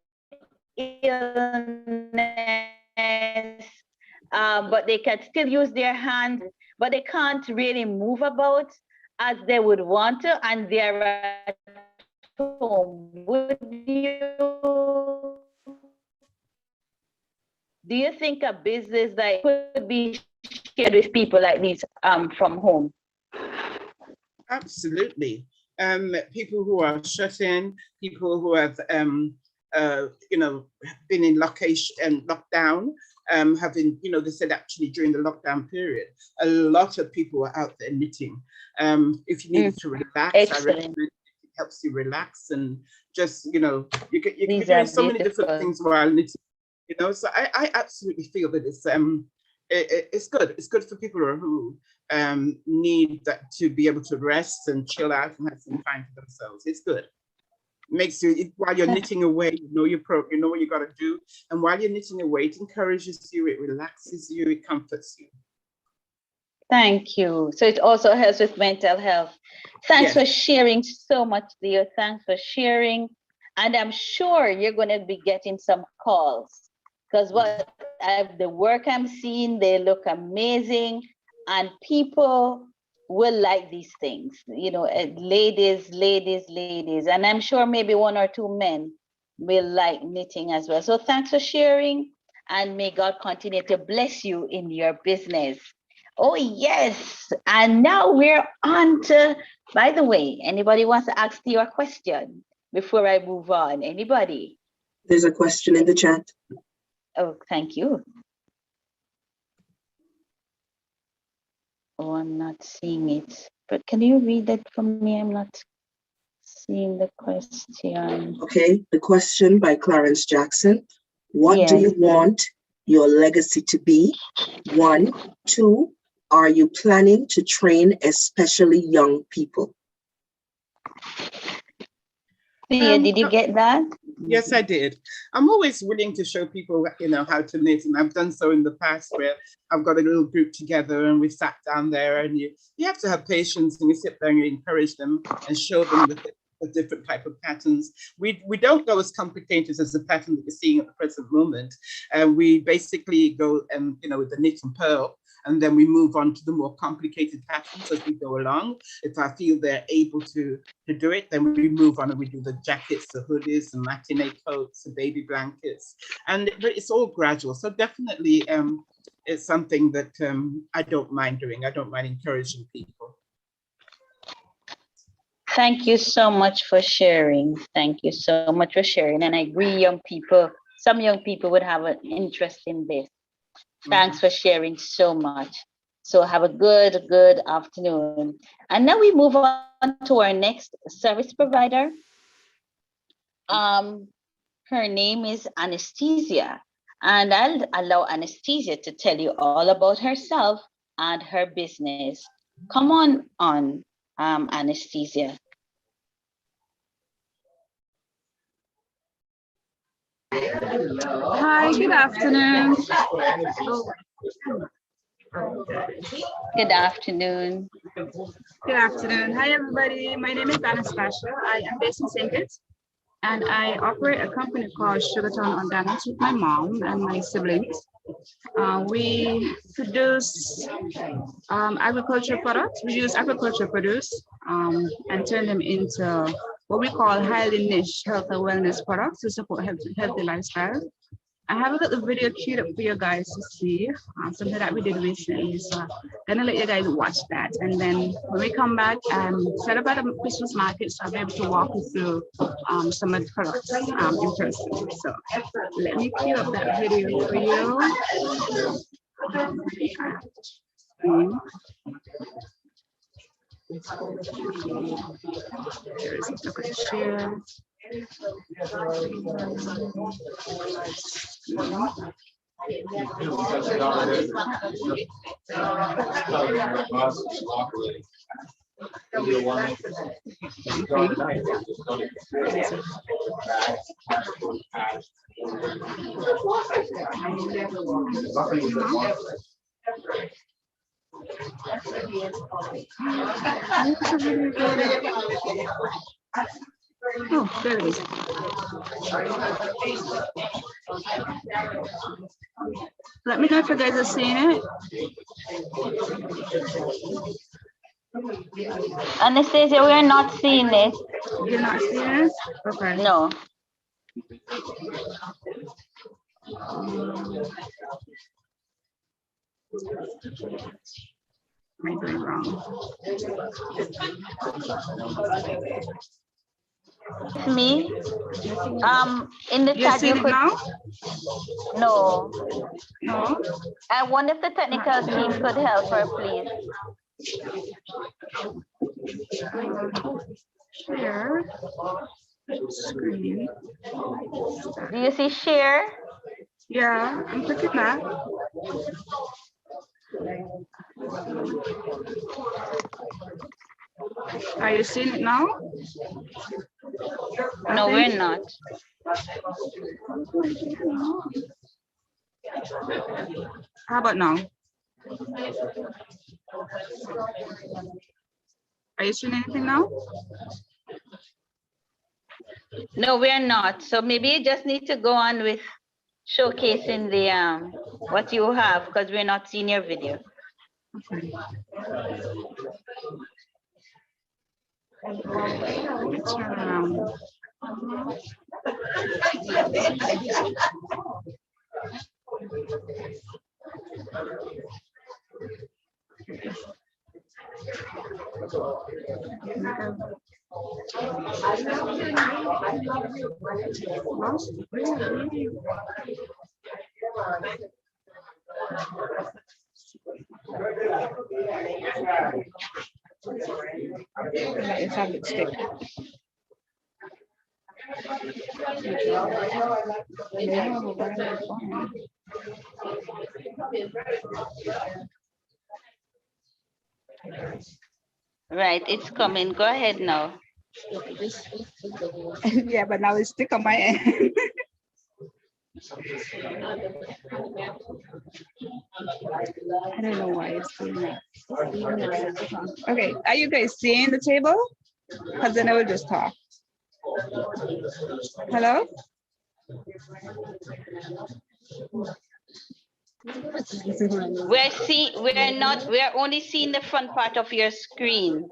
illness, but they can still use their hands, but they can't really move about as they would want to, and they're at home. Do you think a business that could be shared with people like this from home? Absolutely. People who are shut in, people who have, been in lockdown, having, they said actually during the lockdown period, a lot of people were out there knitting. If you need to relax, I recommend it helps you relax and just, you can be doing so many different things while knitting, So I absolutely feel that it's good. It's good for people who need that to be able to rest and chill out and have some time for themselves. It's good. Makes you, while you're knitting away, you know what you got to do, and while you're knitting away, it encourages you, it relaxes you, it comforts you. Thank you. So it also helps with mental health. Thanks for sharing so much, Leo. Thanks for sharing, and I'm sure you're going to be getting some calls because the work I'm seeing, they look amazing, and people will like these things, ladies, and I'm sure maybe one or two men will like knitting as well. So thanks for sharing, and may God continue to bless you in your business. Oh yes, and now we're on to, by the way, anybody wants to ask you a question before I move on? Anybody? There's a question in the chat. Oh, thank you. Oh, I'm not seeing it, but can you read that for me? I'm not seeing the question. Okay, the question by Clarence Jackson. What do you want your legacy to be? 1, 2, are you planning to train especially young people? Thea, did you get that? Yes, I did. I'm always willing to show people, how to knit, and I've done so in the past where I've got a little group together and we sat down there, and you have to have patience, and you sit there and you encourage them and show them the different type of patterns. We don't go as complicated as the pattern that we're seeing at the present moment. We basically go with the knit and purl, and then we move on to the more complicated patterns as we go along. If I feel they're able to do it, then we move on and we do the jackets, the hoodies, the matinee coats, the baby blankets, but it's all gradual. So definitely it's something that I don't mind doing. I don't mind encouraging people. Thank you so much for sharing. Thank you so much for sharing. And I agree, some young people would have an interest in this. Thanks for sharing so much. So have a good afternoon. And now we move on to our next service provider. Her name is Anesthesia. And I'll allow Anesthesia to tell you all about herself and her business. Come on, Anesthesia. Hi, good afternoon. Good afternoon. Good afternoon. Hi, everybody. My name is Anastasia. I am based in St. Kitts, and I operate a company called Sugartown on Dance with my mom and my siblings. We produce agricultural products. We use agricultural produce and turn them into what we call highly niche health and wellness products to support healthy lifestyle. I have a little video queued up for you guys to see, something that we did recently. So I'm gonna let you guys watch that. And then when we come back and set up at the Christmas market, so I'll be able to walk you through some of the products in person. So let me queue up that video for you. There's a look at share. Oh, there it is. Let me know if you guys are seeing it. Anastasia, we are not seeing it. You're not seeing it? Okay. No. Am I doing wrong? It's me. In the You're chat, seeing you it could. now? No. No? I wonder if the technical team could help her, please. Share screen. Do you see share? Yeah, I'm clicking that. Are you seeing it now? No, we're not. How about now? Are you seeing anything now? No, we're not. So maybe you just need to go on with showcasing the what you have, because we're not seeing your video. Okay. Turn around. Let's have it stick. Right, it's coming. Go ahead now. Yeah, but now it's stick on my end. I don't know why it's doing that. Okay, are you guys seeing the table? Because then I will just talk. Hello? We're only seeing the front part of your screen.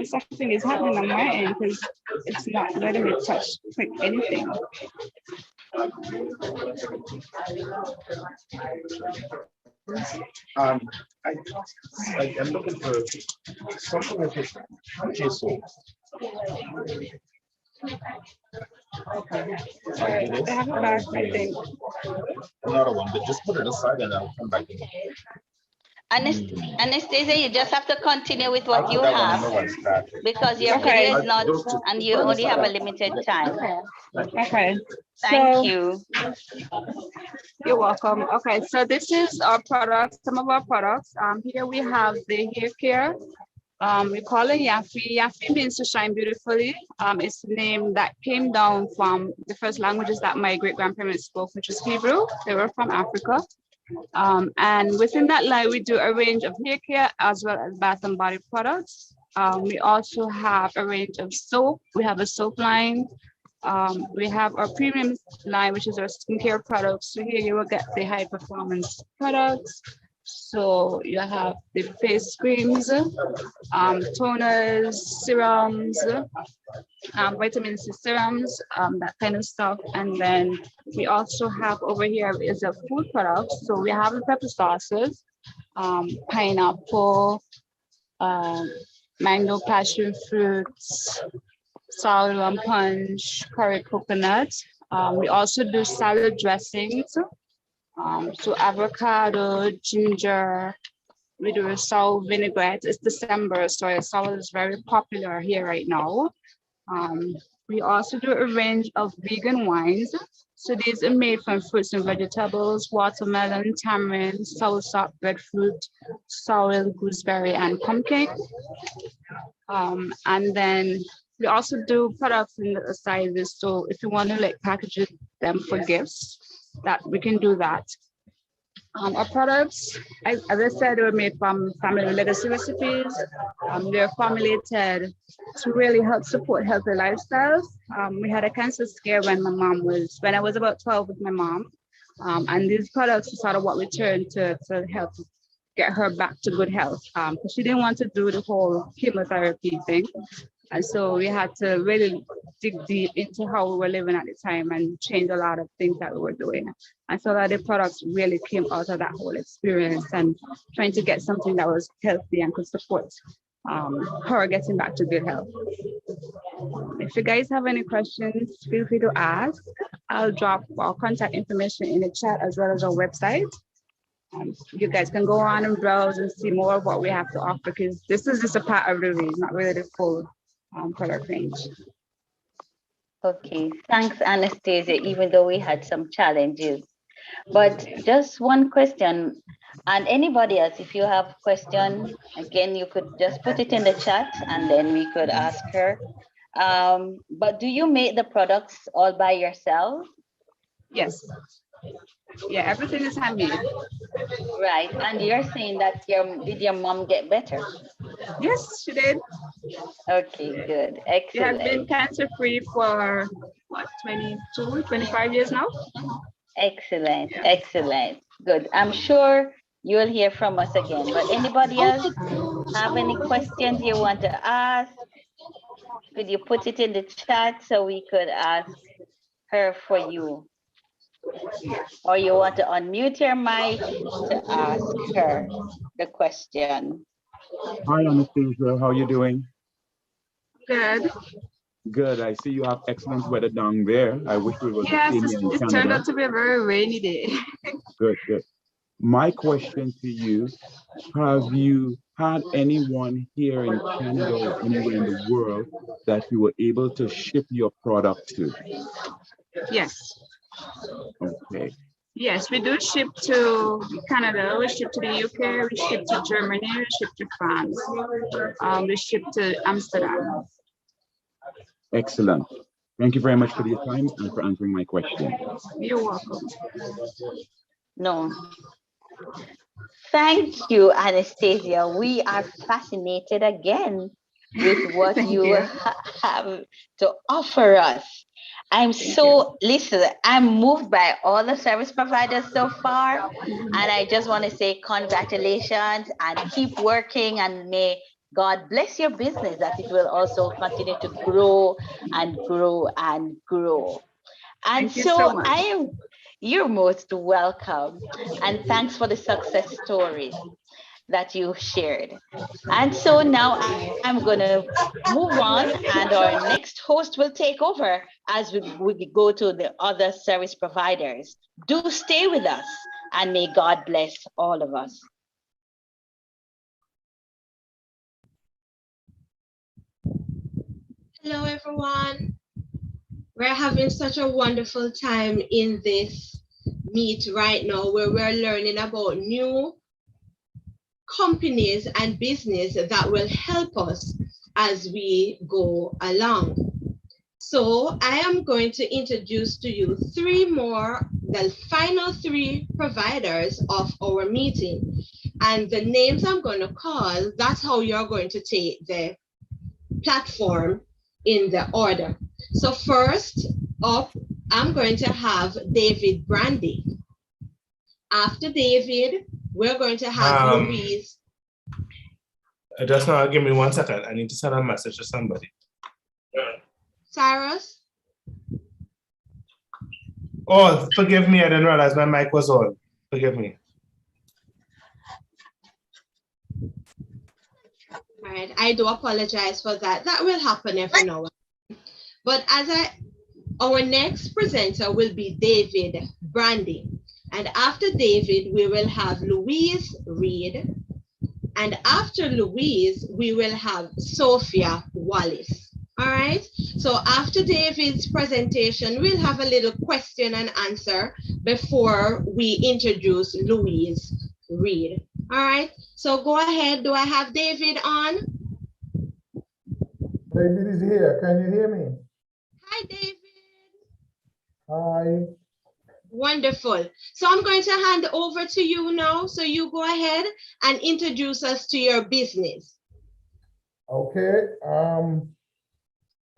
Something is happening on my end because it's not letting me click anything. I'm looking for something with JSON. I have it back, I think. Another one, but just put it aside and I'll come back in. Anastasia, you just have to continue with what you have because your Okay. video is not, and you only have a limited time. Okay. Thank you. You're welcome. Okay, so this is our products, some of our products. Here we have the hair care. We call it Yafi. Yafi means to shine beautifully. It's the name that came down from the first languages that my great-grandparents spoke, which is Hebrew. They were from Africa. And within that line, we do a range of hair care as well as bath and body products. We also have a range of soap. We have a soap line. We have our premium line, which is our skincare products. So here you will get the high performance products. So you have the face creams, toners, serums, vitamin C serums, that kind of stuff. And then we also have over here is a food product. So we have the pepper sauces, pineapple, mango passion fruits, sour lemon punch, curry coconut. We also do salad dressings. So avocado, ginger, we do a sour vinaigrette. It's December, so sour is very popular here right now. We also do a range of vegan wines. So these are made from fruits and vegetables, watermelon, tamarind, soursop, breadfruit, sour gooseberry, and pumpkin. And then we also do products in the sizes. So if you want to like package them for gifts, that we can do that. Our products, as I said, were made from family legacy recipes. They're formulated to really help support healthy lifestyles. We had a cancer scare when when I was about 12 with my mom. And these products are sort of what we turned to help get her back to good health. Because she didn't want to do the whole chemotherapy thing. And so we had to really dig deep into how we were living at the time and change a lot of things that we were doing. And so that the products really came out of that whole experience and trying to get something that was healthy and could support her getting back to good health. If you guys have any questions, feel free to ask. I'll drop our contact information in the chat as well as our website. You guys can go on and browse and see more of what we have to offer, because this is just a part of the range, not really the full product range. Okay, thanks, Anastasia, even though we had some challenges. But just one question, and anybody else, if you have question, again, you could just put it in the chat and then we could ask her. But do you make the products all by yourself? Yes. Yeah, everything is handmade. Right, and you're saying that did your mom get better? Yes, she did. Okay, good, excellent. She has been cancer-free for what, 22, 25 years now? Excellent, excellent, good. I'm sure you'll hear from us again, but anybody else have any questions you want to ask? Could you put it in the chat so we could ask her for you? Or you want to unmute your mic to ask her the question? Hi, Anastasia. How are you doing? Good. Good. I see you have excellent weather down there. I wish we were Yes, seeing you in it Canada. turned out to be a very rainy day. Good, good. My question to you, have you had anyone here in Canada or anywhere in the world that you were able to ship your product to? Yes. Okay. Yes, we do ship to Canada, we ship to the UK, we ship to Germany, we ship to France, we ship to Amsterdam. Excellent. Thank you very much for your time and for answering my question. You're welcome. No. Thank you, Anastasia. We are fascinated again with what you have to offer us. I'm so, listen, I'm moved by all the service providers so far. And I just want to say congratulations and keep working, and may God bless your business, that it will also continue to grow and grow and grow. And so you're most welcome. And thanks for the success stories that you shared. And so now I'm going to move on, and our next host will take over as we go to the other service providers. Do stay with us, and may God bless all of us. Hello, everyone. We're having such a wonderful time in this meet right now, where we're learning about new companies and business that will help us as we go along. So I am going to introduce to you the final three providers of our meeting. And the names I'm going to call, that's how you're going to take the platform in the order. So first up, I'm going to have David Brandy. After David, we're going to have Louise. Just now, give me 1 second. I need to send a message to somebody. Cyrus? Oh, forgive me. I didn't realize my mic was on. Forgive me. All right, I do apologize for that. That will happen every now and then. But our next presenter will be David Brandy. And after David, we will have Louise Reed. And after Louise, we will have Sophia Wallace. All right. So after David's presentation, we'll have a little question and answer before we introduce Louise Reed. All right. So go ahead. Do I have David on? David is here. Can you hear me? Hi, David. Hi. Wonderful. So I'm going to hand over to you now. So you go ahead and introduce us to your business. Okay.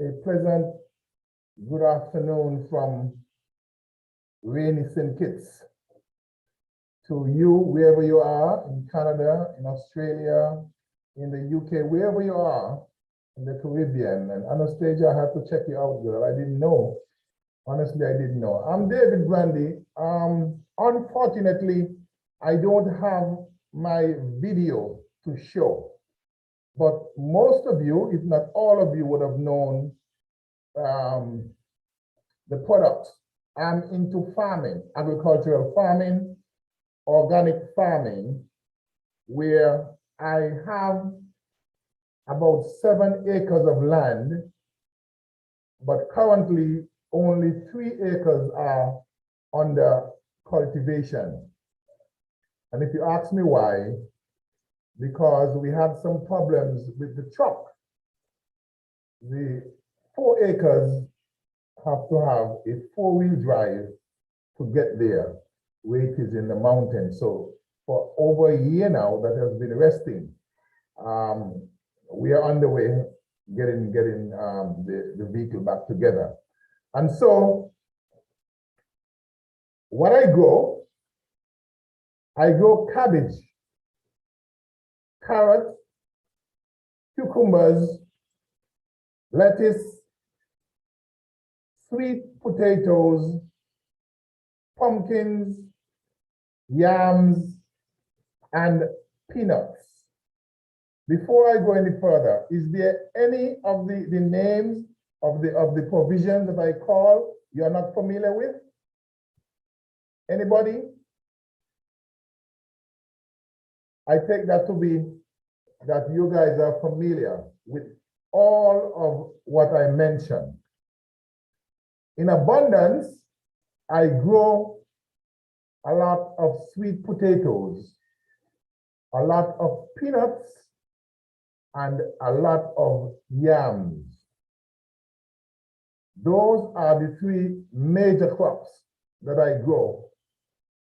A pleasant good afternoon from rainy St. Kitts to you, wherever you are, in Canada, in Australia, in the UK, wherever you are, in the Caribbean. And Anastasia, I have to check you out, girl. I didn't know. Honestly, I didn't know. I'm David Brandy. Unfortunately, I don't have my video to show, but most of you, if not all of you, would have known the products. I'm into farming, agricultural farming, organic farming, where I have about 7 acres of land, but currently only 3 acres are under cultivation. And if you ask me why, because we had some problems with the truck. The 4 acres have to have a 4-wheel drive to get there, where it is in the mountains. So for over a year now, that has been resting. We are on the way getting the vehicle back together. And so what I grow cabbage, carrots, cucumbers, lettuce, sweet potatoes, pumpkins, yams, and peanuts. Before I go any further, is there any of the names of the provisions that I call you're not familiar with? Anybody? I take that to be that you guys are familiar with all of what I mentioned. In abundance, I grow a lot of sweet potatoes, a lot of peanuts, and a lot of yams. Those are the 3 major crops that I grow.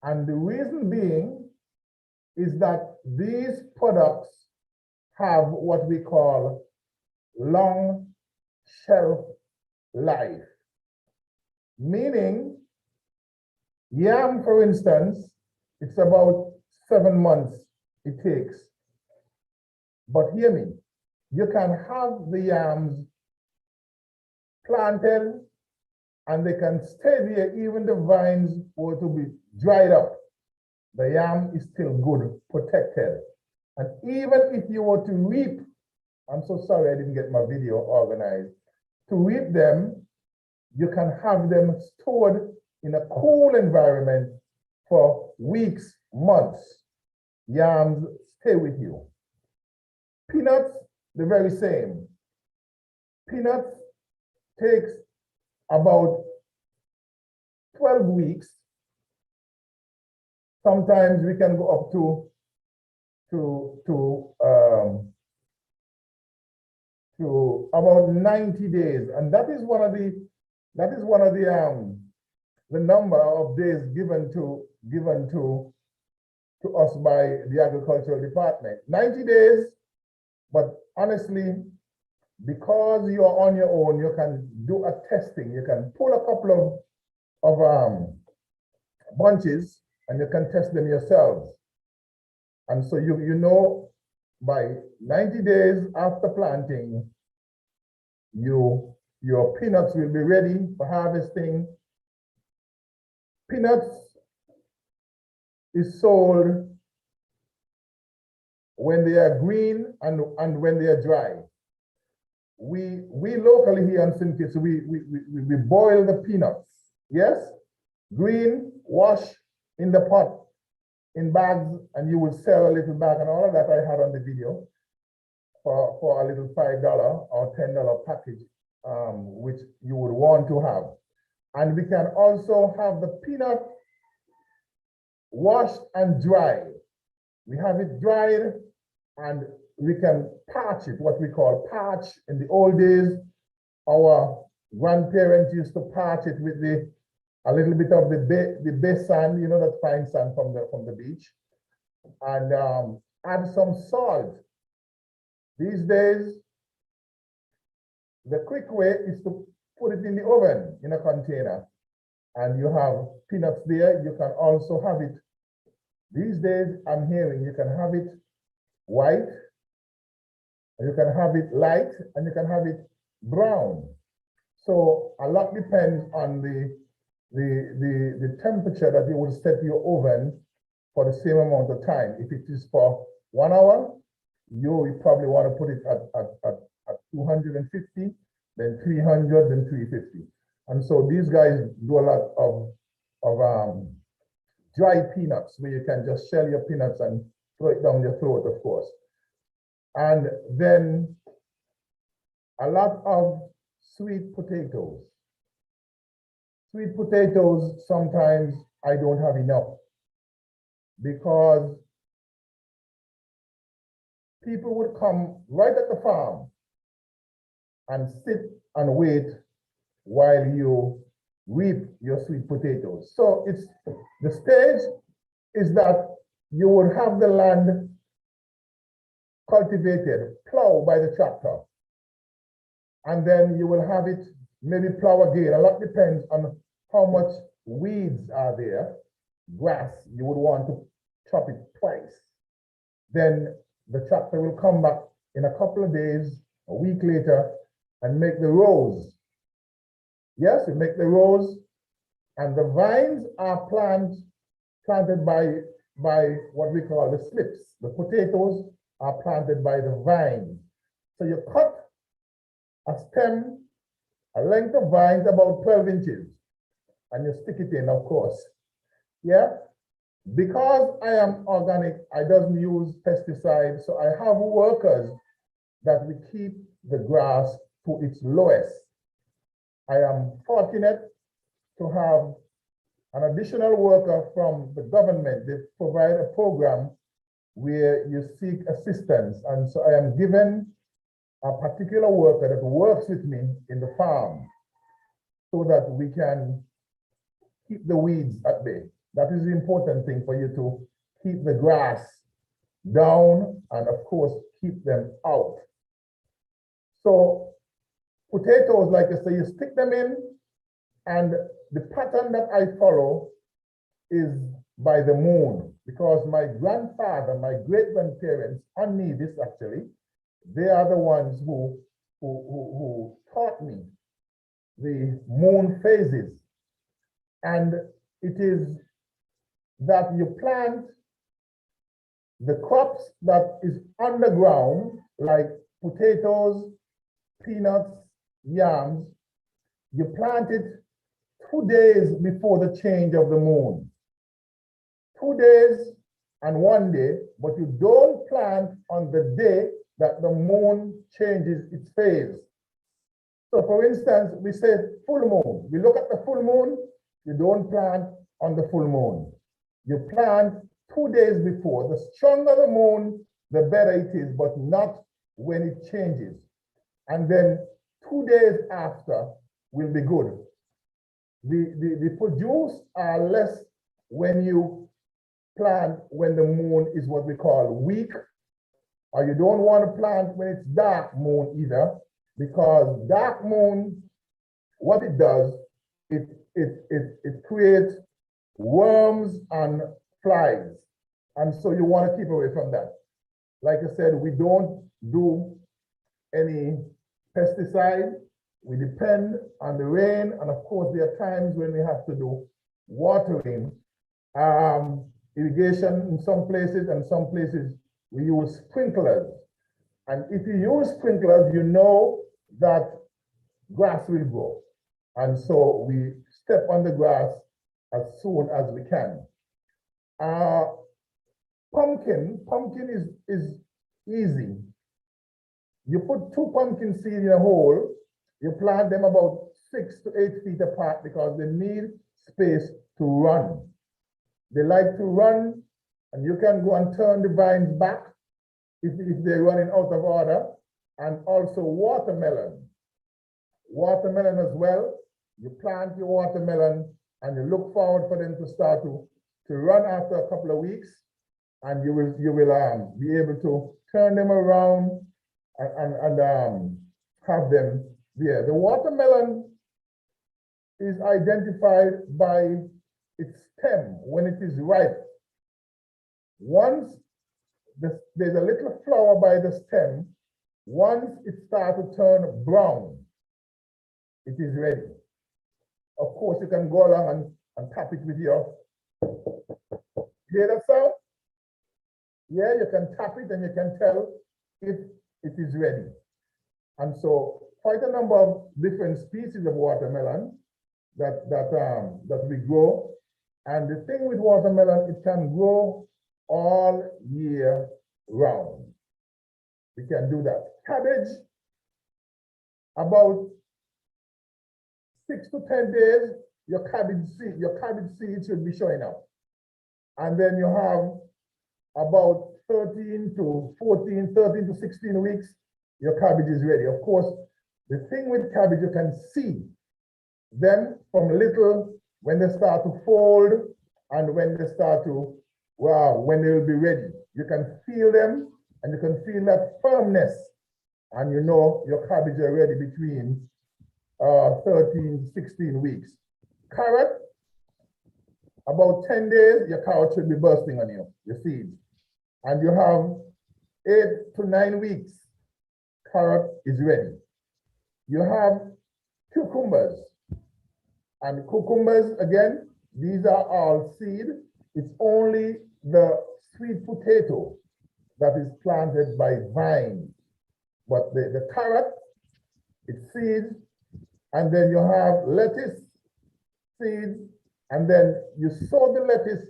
And the reason being is that these products have what we call long shelf life. Meaning, yam, for instance, it's about 7 months it takes. But hear me, you can have the yams planted and they can stay there, even the vines were to be dried up. The yam is still good, protected. And even if you were to reap, I'm so sorry I didn't get my video organized, to reap them, you can have them stored in a cool environment for weeks, months. Yams stay with you. Peanuts, the very same. Peanuts takes about 12 weeks. Sometimes we can go up to about 90 days, and that is one of the number of days given to us by the agricultural department. 90 days, but honestly, because you are on your own, you can do a testing. You can pull a couple of bunches and you can test them yourselves. And so you know by 90 days after planting, your peanuts will be ready for harvesting. Peanuts is sold when they are green and when they are dry. We locally here in St. Kitts, we boil the peanuts, yes? Green, wash in the pot, in bags, and you will sell a little bag, and all of that I had on the video for a little $5 or $10 package, which you would want to have. And we can also have the peanut washed and dried. We have it dried and we can parch it, what we call parch. In the old days, our grandparents used to parch it with the a little bit of the bay sand, you know, that fine sand from the beach, and add some salt. These days, the quick way is to put it in the oven in a container, and you have peanuts there. You can also have it. These days, I'm hearing you can have it white, you can have it light, and you can have it brown. So a lot depends on the temperature that you will set your oven for the same amount of time. If it is for 1 hour, you probably want to put it at 250, then 300, then 350. And so these guys do a lot of dry peanuts, where you can just shell your peanuts and throw it down your throat, of course. And then a lot of sweet potatoes. Sweet potatoes, sometimes I don't have enough, because people would come right at the farm and sit and wait while you reap your sweet potatoes. So it's the stage is that you would have the land cultivated, plowed by the tractor, and then you will have it maybe plow again. A lot depends on how much weeds are there. Grass, you would want to chop it twice. Then the tractor will come back in a couple of days, a week later, and make the rows. Yes, you make the rows, and the vines are planted by what we call the slips. The potatoes are planted by the vines. So you cut a stem, a length of vines about 12 inches, and you stick it in, of course. Yeah, because I am organic, I don't use pesticides, so I have workers that we keep the grass to its lowest. I am fortunate to have an additional worker from the government. They provide a program where you seek assistance. And so I am given a particular worker that works with me in the farm so that we can keep the weeds at bay. That is the important thing, for you to keep the grass down and, of course, keep them out. So potatoes, like I say, you stick them in, and the pattern that I follow is by the moon, because my grandfather, my great-grandparents, and this actually, they are the ones who taught me the moon phases. And it is that you plant the crops that is underground, like potatoes, peanuts, yams, you plant it 2 days before the change of the moon. 2 days and 1 day, but you don't plant on the day that the moon changes its phase. So for instance, we say full moon. We look at the full moon, you don't plant on the full moon. You plant 2 days before. The stronger the moon, the better it is, but not when it changes. And then 2 days after will be good. The produce are less when you plant when the moon is what we call weak, or you don't want to plant when it's dark moon either, because dark moon, what it does, it creates worms and flies. And so you want to keep away from that. Like I said, we don't do any pesticide. We depend on the rain. And of course, there are times when we have to do watering, irrigation in some places, and some places we use sprinklers. And if you use sprinklers, you know that grass will grow. And so we step on the grass as soon as we can. Pumpkin is easy. You put 2 pumpkin seeds in a hole, you plant them about 6 to 8 feet apart because they need space to run. They like to run, and you can go and turn the vines back if they're running out of order. And also watermelon. Watermelon as well. You plant your watermelon and you look forward for them to start to run after a couple of weeks, and you will be able to turn them around and have them there. The watermelon is identified by its stem when it is ripe. Once there's a little flower by the stem, once it starts to turn brown, it is ready. Of course, you can go along and tap it with your, hear that sound? Yeah, you can tap it and you can tell if it is ready. And so quite a number of different species of watermelon that we grow. And the thing with watermelon, it can grow all year round. We can do that. Cabbage, about 6 to 10 days, your cabbage seeds should be showing up. And then you have about 13 to 16 weeks, your cabbage is ready. Of course, the thing with cabbage, you can see them from little, when they start to fold, and when they start to, when they will be ready. You can feel them, and you can feel that firmness, and you know your cabbage are ready between 13 to 16 weeks. Carrot, about 10 days, your carrot should be bursting on you, your seeds. And you have 8 to 9 weeks, carrot is ready. You have cucumbers. And cucumbers, again, these are all seed. It's only the sweet potato that is planted by vines. But the carrot, it's seeds. And then you have lettuce, seeds. And then you sow the lettuce,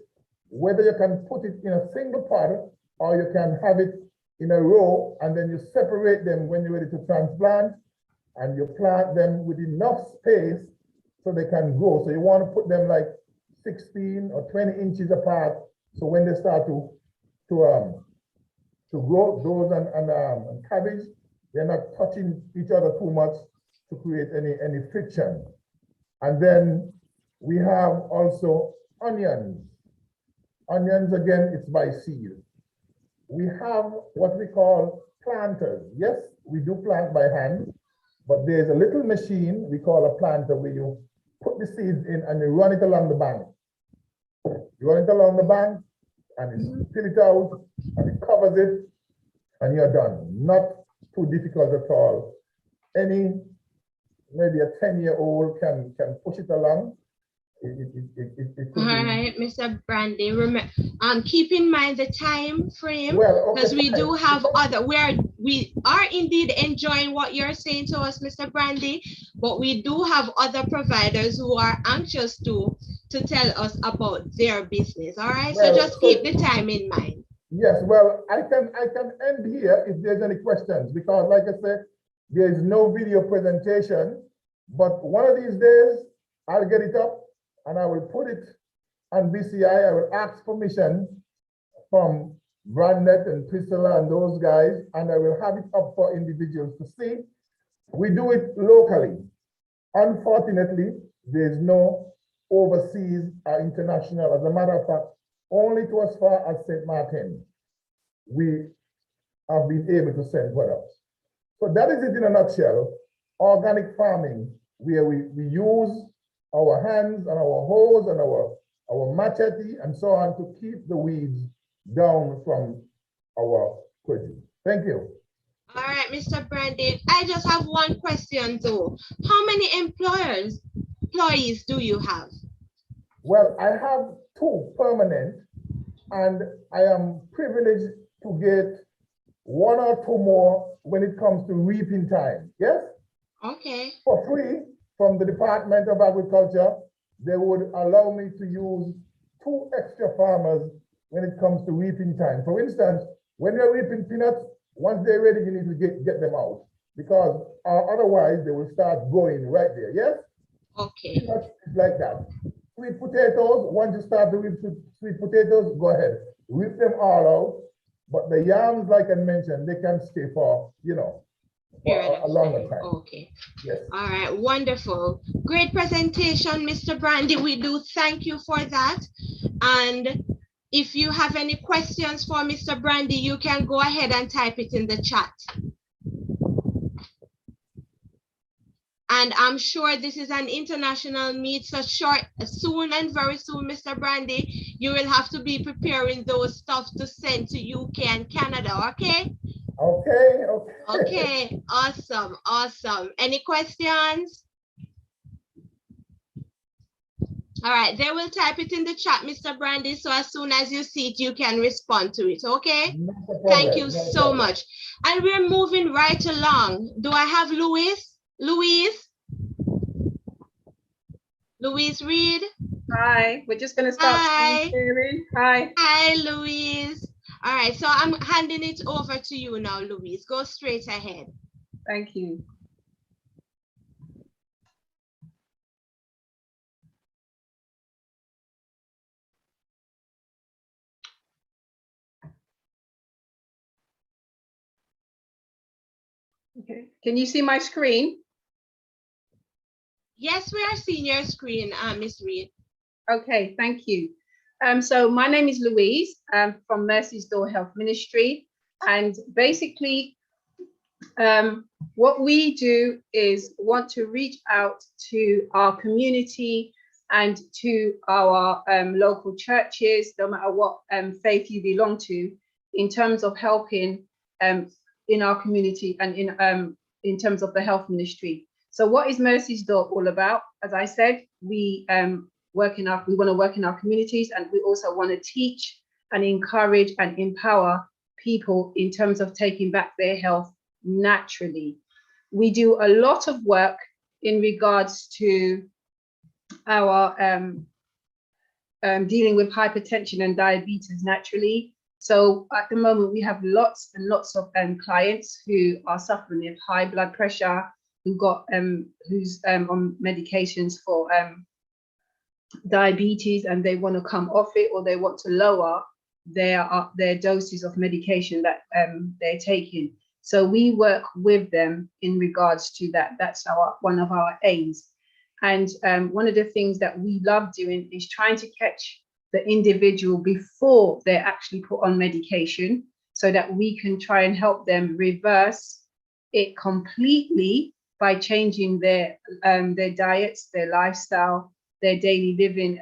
whether you can put it in a single pot or you can have it in a row, and then you separate them when you're ready to transplant, and you plant them with enough space so they can grow. So you want to put them like 16 or 20 inches apart. So when they start to grow, those and cabbage, they're not touching each other too much to create any friction. And then we have also onions. Onions, again, it's by seed. We have what we call planters. Yes, we do plant by hand, but there's a little machine we call a planter where you put the seeds in and you run it along the bank. You run it along the bank and you fill it out and it covers it and you're done. Not too difficult at all. Maybe a 10-year-old can push it along. All right, Mr. Brandy. Remember, keep in mind the time frame, because we do have other. We are indeed enjoying what you're saying to us, Mr. Brandy, but we do have other providers who are anxious to tell us about their business. All right, so just keep the time in mind. Yes, well, I can end here if there's any questions, because like I said, there is no video presentation, but one of these days I'll get it up and I will put it on BCI. I will ask permission from Brandnet and Priscilla and those guys, and I will have it up for individuals to see. We do it locally. Unfortunately, there's no overseas or international. As a matter of fact, only to as far as St. Martin, we have been able to send products. So that is it in a nutshell. Organic farming, where we use our hands and our hoes and our machete and so on to keep the weeds down from our produce. Thank you. All right, Mr. Brandy, I just have one question though. How many employees do you have? Well, I have 2 permanent, and I am privileged to get 1 or 2 more when it comes to reaping time. Yes? Okay. For free. From the Department of Agriculture, they would allow me to use 2 extra farmers when it comes to reaping time. For instance, when you're reaping peanuts, once they're ready, you need to get them out, because otherwise they will start growing right there. Yes? Okay. Peanuts is like that. Sweet potatoes, once you start to reap sweet potatoes, go ahead. Reap them all out. But the yams, like I mentioned, they can stay for, Period a longer time. Okay. Yes. All right, wonderful. Great presentation, Mr. Brandy. We do thank you for that. And if you have any questions for Mr. Brandy, you can go ahead and type it in the chat. And I'm sure this is an international meet, so soon and very soon, Mr. Brandy, you will have to be preparing those stuff to send to UK and Canada, okay? Okay. Okay, awesome, awesome. Any questions? All right, they will type it in the chat, Mr. Brandy, so as soon as you see it, you can respond to it, okay? Thank you so much. And we're moving right along. Do I have Louise? Louise Reed? Hi, we're just going to start screen sharing. Hi. Hi, Louise. All right, so I'm handing it over to you now, Louise. Go straight ahead. Thank you. Okay, can you see my screen? Yes, we are seeing your screen, Ms. Reed. Okay, thank you. So my name is Louise from Mercy's Door Health Ministry. And basically, what we do is want to reach out to our community and to our local churches, no matter what faith you belong to, in terms of helping in our community and in terms of the health ministry. So what is Mercy's Door all about? As I said, we want to work in our communities, and we also want to teach and encourage and empower people in terms of taking back their health naturally. We do a lot of work in regards to our dealing with hypertension and diabetes naturally. So at the moment, we have lots and lots of clients who are suffering with high blood pressure, who's on medications for diabetes, and they want to come off it, or they want to lower their doses of medication that they're taking. So we work with them in regards to that. That's one of our aims. And one of the things that we love doing is trying to catch the individual before they're actually put on medication, so that we can try and help them reverse it completely by changing their diets, their lifestyle, their daily living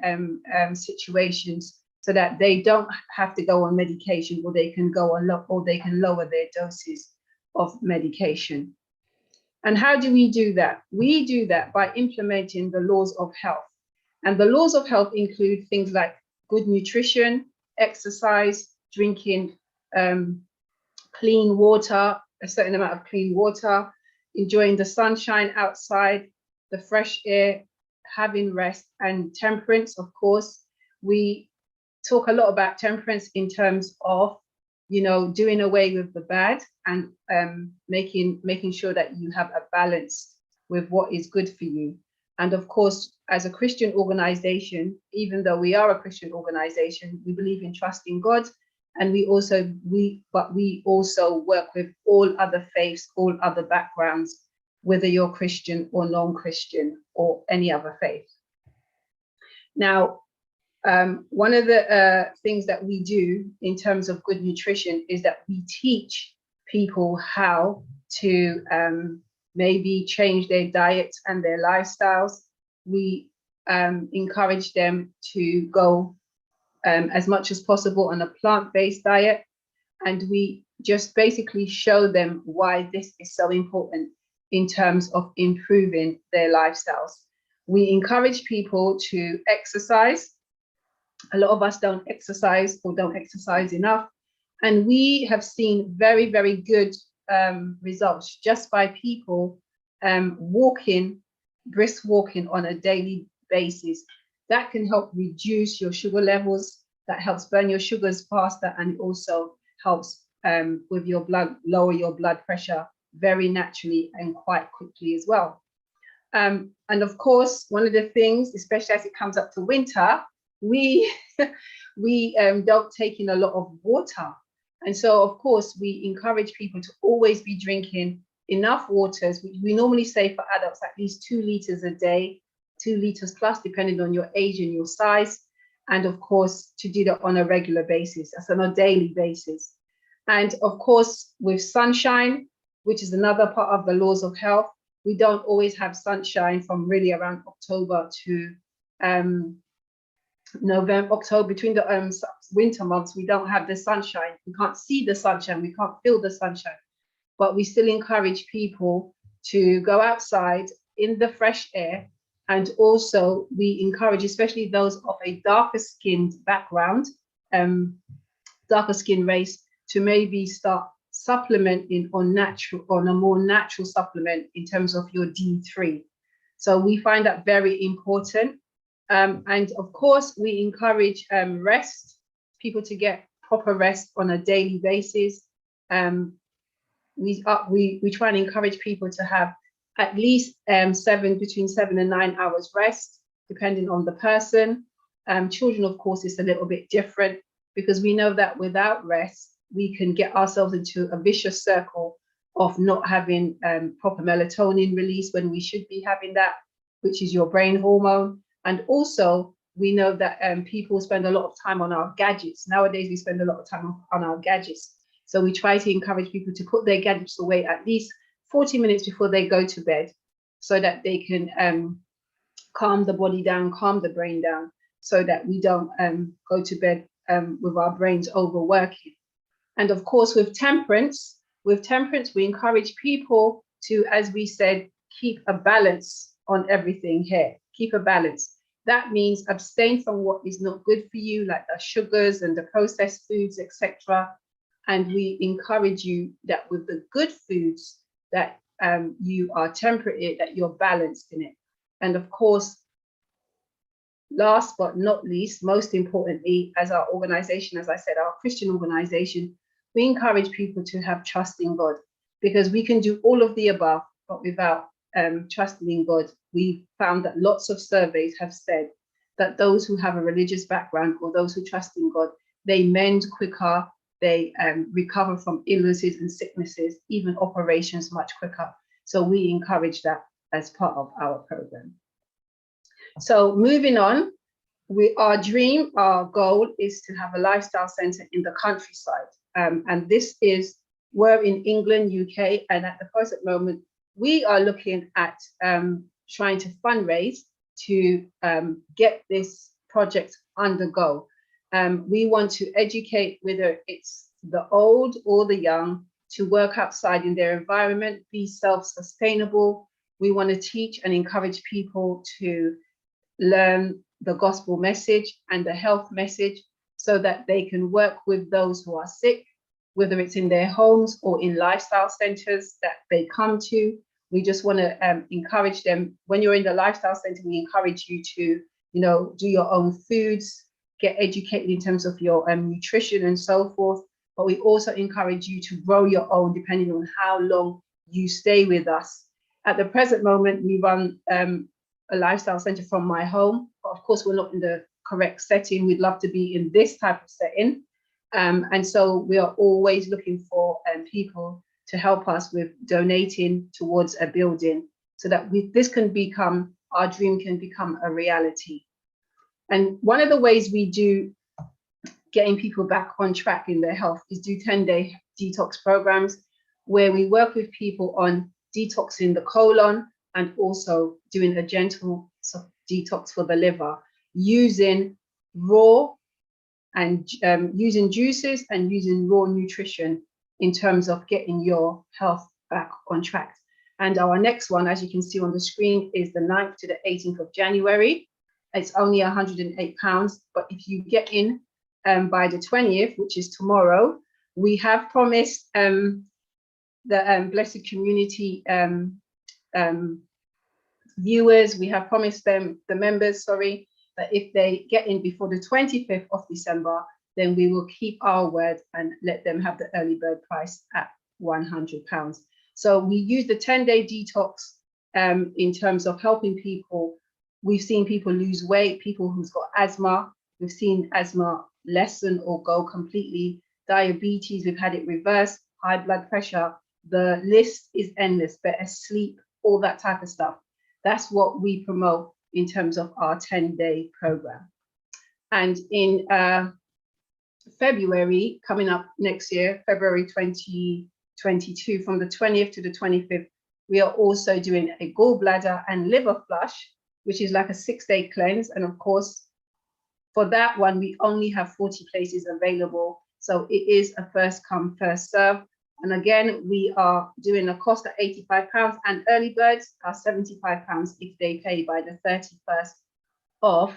situations, so that they don't have to go on medication, or they can go on or they can lower their doses of medication. And how do we do that? We do that by implementing the laws of health. And the laws of health include things like good nutrition, exercise, drinking clean water, a certain amount of clean water, enjoying the sunshine outside, the fresh air, having rest, and temperance. Of course, we talk a lot about temperance in terms of, doing away with the bad and making sure that you have a balance with what is good for you. And of course, as a Christian organization, even though we are a Christian organization, we believe in trusting God, and we also work with all other faiths, all other backgrounds, whether you're Christian or non-Christian or any other faith. Now, one of the things that we do in terms of good nutrition is that we teach people how to maybe change their diets and their lifestyles. We encourage them to go as much as possible on a plant-based diet, and we just basically show them why this is so important in terms of improving their lifestyles. We encourage people to exercise. A lot of us don't exercise or don't exercise enough, and we have seen very, very good results just by people brisk walking on a daily basis. That can help reduce your sugar levels, that helps burn your sugars faster, and it also helps with your blood, lower your blood pressure very naturally and quite quickly as well. And of course, one of the things, especially as it comes up to winter, we don't take in a lot of water. And so, of course, we encourage people to always be drinking enough waters, which we normally say for adults at least 2 liters a day, 2 liters plus, depending on your age and your size. And of course, to do that on a regular basis, that's on a daily basis. And of course, with sunshine, which is another part of the laws of health, we don't always have sunshine from really around October to November, October, between the winter months. We don't have the sunshine. We can't see the sunshine. We can't feel the sunshine. But we still encourage people to go outside in the fresh air. And also we encourage, especially those of a darker skinned background, darker skin race, to maybe start supplementing on a more natural supplement in terms of your D3. So we find that very important. And of course, we encourage rest, people to get proper rest on a daily basis. We try and encourage people to have at least between 7 and 9 hours rest, depending on the person. Children, of course, is a little bit different, because we know that without rest, we can get ourselves into a vicious circle of not having proper melatonin release when we should be having that, which is your brain hormone. And also, we know that people spend a lot of time on our gadgets. Nowadays, we spend a lot of time on our gadgets. So we try to encourage people to put their gadgets away at least 40 minutes before they go to bed, so that they can calm the body down, calm the brain down, so that we don't go to bed with our brains overworking. And of course, with temperance, we encourage people to, as we said, keep a balance on everything here. Keep a balance. That means abstain from what is not good for you, like the sugars and the processed foods, etc. And we encourage you that with the good foods, that you are temperate, that you're balanced in it. And of course, last but not least, most importantly, as our organization, as I said, our Christian organization, we encourage people to have trust in God, because we can do all of the above, but without trusting in God. We found that lots of surveys have said that those who have a religious background, or those who trust in God, they mend quicker, they recover from illnesses and sicknesses, even operations, much quicker. So we encourage that as part of our program. So moving on, our goal is to have a lifestyle center in the countryside. And this is, we're in England, UK, and at the present moment, we are looking at trying to fundraise to get this project undergo. We want to educate, whether it's the old or the young, to work outside in their environment, be self-sustainable. We want to teach and encourage people to learn the gospel message and the health message, so that they can work with those who are sick, whether it's in their homes or in lifestyle centers that they come to. We just want to encourage them. When you're in the lifestyle center, we encourage you to, do your own foods, get educated in terms of your nutrition and so forth. But we also encourage you to grow your own, depending on how long you stay with us. At the present moment, we run a lifestyle center from my home. But of course, we're not in the correct setting. We'd love to be in this type of setting. And so we are always looking for people to help us with donating towards a building, so that our dream can become a reality. And one of the ways we do getting people back on track in their health is do 10-day detox programs, where we work with people on detoxing the colon and also doing a gentle detox for the liver, using raw and using juices and using raw nutrition in terms of getting your health back on track. And our next one, as you can see on the screen, is the 9th to the 18th of January. It's only £108, but if you get in by the 20th, which is tomorrow, we have promised the Blessed Community viewers, we have promised them, the members, sorry, that if they get in before the 25th of December, then we will keep our word and let them have the early bird price at £100. So we use the 10-day detox in terms of helping people. We've seen people lose weight, people who've got asthma. We've seen asthma lessen or go completely. Diabetes, we've had it reversed. High blood pressure, The list is endless, better sleep, all that type of stuff. That's what we promote in terms of our 10-day program. And in February, coming up next year, February 2022, from the 20th to the 25th, we are also doing a gallbladder and liver flush, which is like a 6-day cleanse. And of course, for that one, we only have 40 places available. So it is a first come, first serve. And again, we are doing a cost at £85 and early birds are £75 if they pay by the 31st of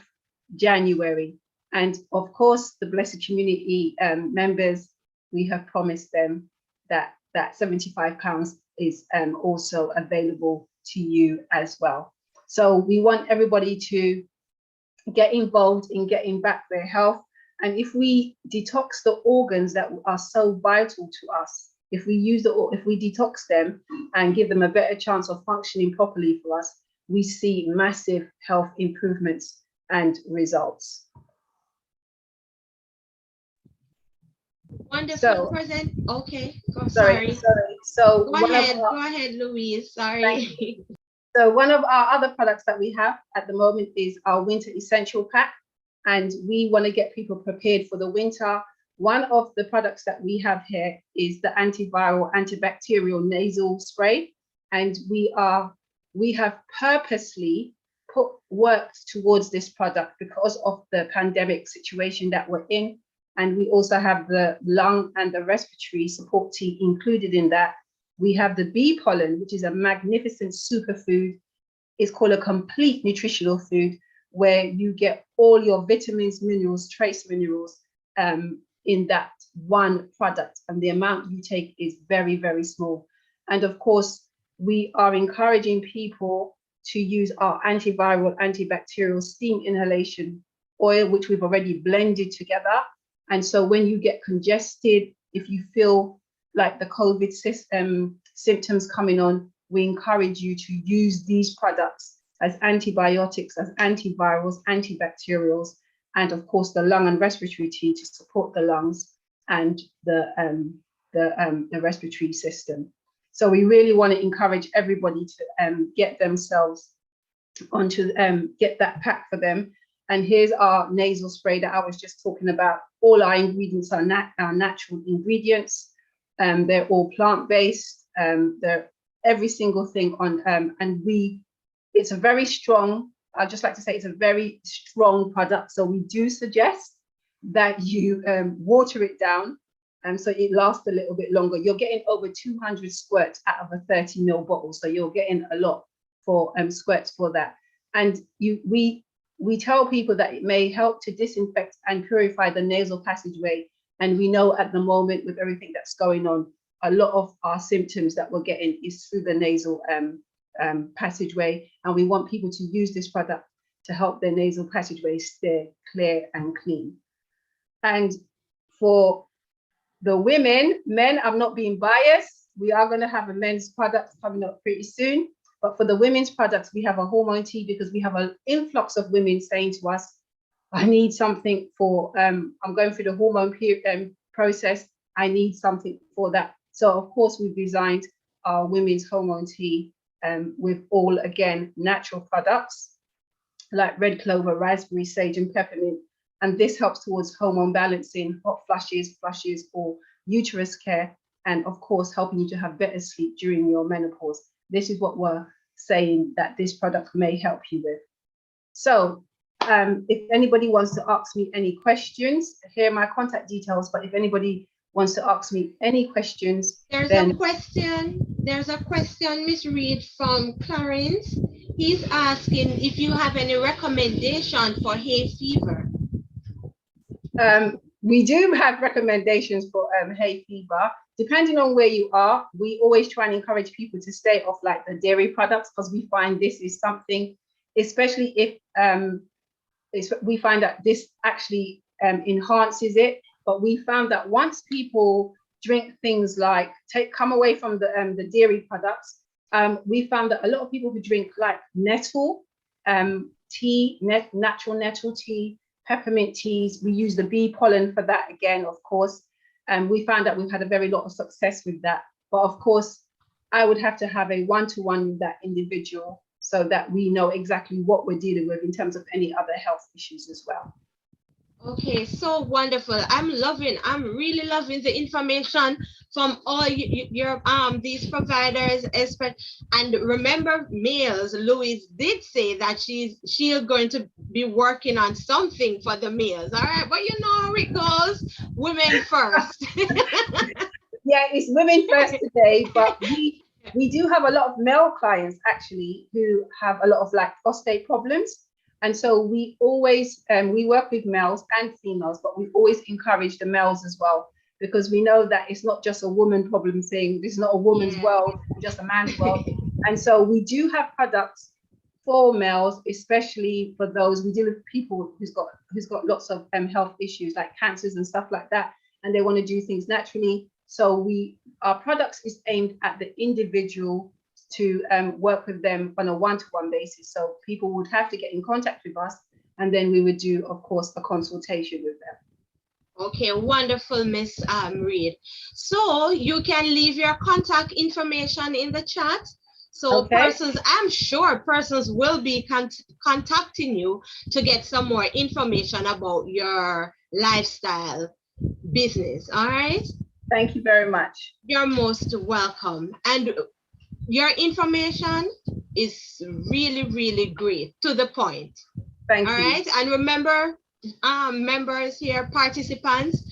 January. And of course, the Blessed Community members, we have promised them that that £75 is also available to you as well. So we want everybody to get involved in getting back their health. And if we detox the organs that are so vital to us, if we detox them and give them a better chance of functioning properly for us, we see massive health improvements and results. Wonderful present. Okay. Sorry. So go ahead, Louise. Sorry. So one of our other products that we have at the moment is our winter essential pack, and we want to get people prepared for the winter. One of the products that we have here is the antiviral, antibacterial nasal spray, and we have purposely worked towards this product because of the pandemic situation that we're in. And we also have the lung and the respiratory support tea included in that. We have the bee pollen, which is a magnificent superfood. It's called a complete nutritional food where you get all your vitamins, minerals, trace minerals in that one product. And the amount you take is very, very small. And of course, we are encouraging people to use our antiviral, antibacterial steam inhalation oil, which we've already blended together. And so when you get congested, if you feel like the COVID symptoms coming on, we encourage you to use these products as antibiotics, as antivirals, antibacterials, and of course the lung and respiratory tea to support the lungs and the respiratory system. So we really want to encourage everybody to get themselves onto get that pack for them. And here's our nasal spray that I was just talking about. All our ingredients are our natural ingredients. They're all plant-based. They're every single thing on, it's a very strong, I'd just like to say it's a very strong product. So we do suggest that you water it down so it lasts a little bit longer. You're getting over 200 squirts out of a 30 ml bottle. So you're getting a lot for squirts for that. And we tell people that it may help to disinfect and purify the nasal passageway. And we know at the moment with everything that's going on, a lot of our symptoms that we're getting is through the nasal passageway. And we want people to use this product to help their nasal passageway stay clear and clean. And for the women, men, I'm not being biased. We are going to have a men's product coming up pretty soon. But for the women's products, we have a hormone tea because we have an influx of women saying to us, I need something for, I'm going through the hormone process. I need something for that. So of course, we've designed our women's hormone tea with all, again, natural products like red clover, raspberry, sage, and peppermint. And this helps towards hormone balancing, hot flushes or uterus care, and of course, helping you to have better sleep during your menopause. This is what we're saying that this product may help you with. So if anybody wants to ask me any questions, here are my contact details, but if anybody wants to ask me any questions, there's a question, Ms. Reed, from Clarence. He's asking if you have any recommendation for hay fever. We do have recommendations for hay fever. Depending on where you are, we always try and encourage people to stay off like the dairy products because we find this is something, especially if we find that this actually enhances it. But we found that once people drink things like come away from the dairy products, we found that a lot of people who drink like nettle tea, natural nettle tea, peppermint teas, we use the bee pollen for that again, of course. And we found that we've had a very lot of success with that. But of course, I would have to have a one-to-one with that individual so that we know exactly what we're dealing with in terms of any other health issues as well. Okay, so wonderful. I'm really loving the information from all your these providers, and remember, males, Louise did say that she's going to be working on something for the males. All right, but you know how it goes, women first. Yeah, it's women first today, but we do have a lot of male clients actually who have a lot of like prostate problems. And so we always, we work with males and females, but we always encourage the males as well, because we know that it's not just a woman problem thing. This is not a woman's world, just a man's world. And so we do have products for males, especially for those, we deal with people who's got lots of health issues like cancers and stuff like that, and they want to do things naturally. So our products is aimed at the individual to work with them on a one-to-one basis. So people would have to get in contact with us, and then we would do, of course, a consultation with them. Okay, wonderful, Miss Reed. So you can leave your contact information in the chat. So I'm sure persons will be contacting you to get some more information about your lifestyle business. All right. Thank you very much. You're most welcome. And your information is really, really great, to the point. Thank you. All right. And remember, members here, participants,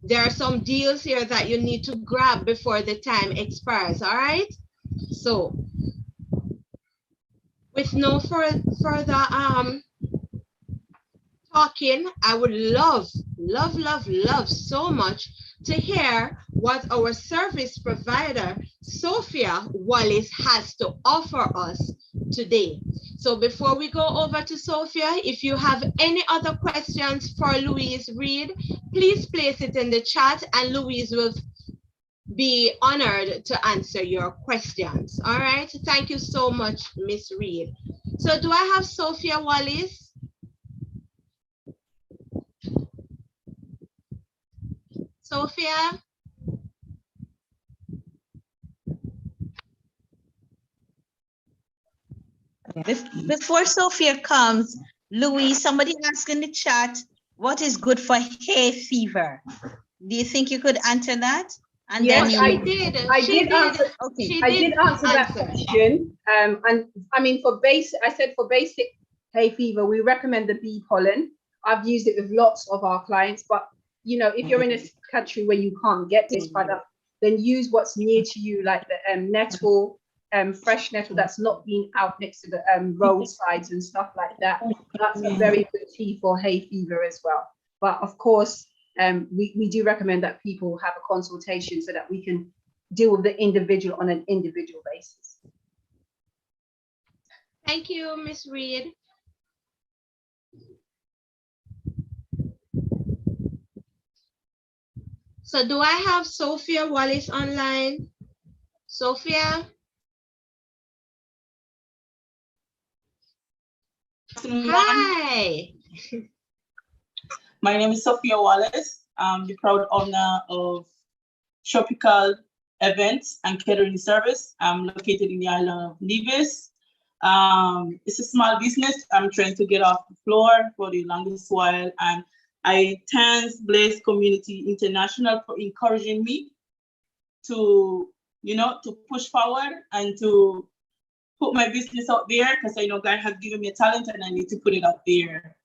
there are some deals here that you need to grab before the time expires. All right. So with no further talking, I would love so much to hear what our service provider, Sophia Wallace, has to offer us today. So before we go over to Sophia, if you have any other questions for Louise Reed, please place it in the chat and Louise will be honored to answer your questions. All right, thank you so much, Miss Reed. So do I have Sophia Wallace? Sophia? Before Sophia comes, Louise, somebody asked in the chat, what is good for hay fever? Do you think you could answer that? And yes, then I did answer that question. And I mean, I said for basic hay fever, we recommend the bee pollen. I've used it with lots of our clients, but you know, if you're in a country where you can't get this product, then use what's near to you, like the nettle, fresh nettle that's not been out next to the roadsides and stuff like that. That's a very good tea for hay fever as well. But of course, we do recommend that people have a consultation so that we can deal with the individual on an individual basis. Thank you, Ms. Reed. So do I have Sophia Wallace online? Sophia? Hi. My name is Sophia Wallace. I'm the proud owner of Tropical Events and Catering Service. I'm located in the island of Nevis. It's a small business. I'm trying to get off the floor for the longest while, and I thank Blaze Community International for encouraging me to, you know, to push forward and to put my business out there, because I know God has given me a talent and I need to put it out there.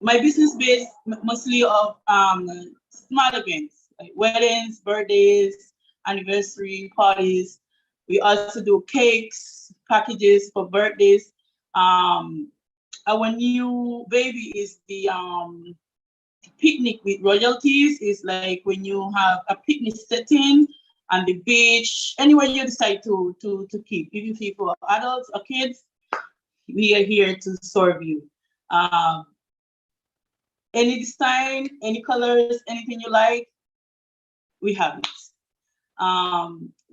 My business based mostly of small events like weddings, birthdays, anniversary parties. We also do cakes, packages for birthdays. Our new baby is the picnic with royalties. Is like when you have a picnic setting on the beach, anywhere you decide to keep, even if you are adults or kids, we are here to serve you. Any design, any colors, anything you like, we have it.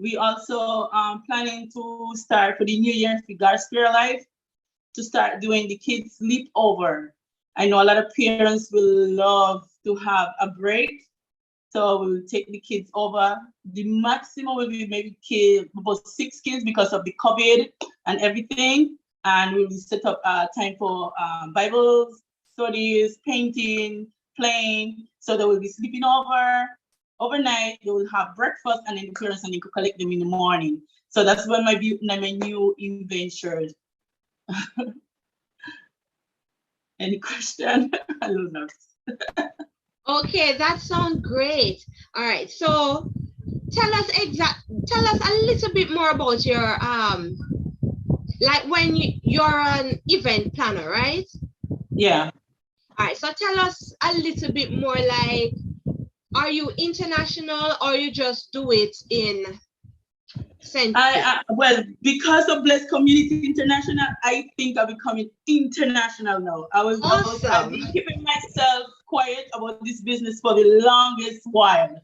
We also planning to start for the new year for Guard Spirit Life, to start doing the kids sleepover. I know a lot of parents will love to have a break So we will take the kids over. The maximum will be maybe about 6 kids because of the COVID and everything. And we will set up time for Bible studies, painting, playing. So they will be sleeping overnight. They will have breakfast, and then the parents and they could collect them in the morning. So that's when my new invention. Any question? I don't know. Okay, that sounds great. All right, so tell us a little bit more about your like when you're an event planner, right? Yeah. All right, so tell us a little bit more, like, are you international or you just do it in Central? Well, because of Blessed Community International, I think I'm becoming international now. I've been keeping myself quiet about this business for the longest while.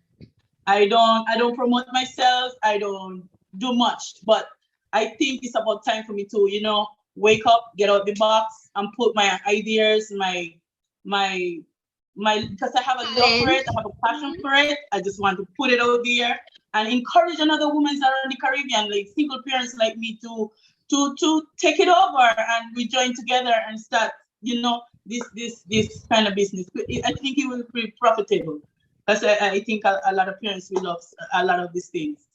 I don't promote myself. I don't do much, but I think it's about time for me to, wake up, get out the box, and put my ideas, because I have a love for it, I have a passion for it. I just want to put it out there and encourage another women around the Caribbean, like single parents like me, to take it over, and we join together and start, this kind of business. I think it will be profitable, because I think a lot of parents will love a lot of these things.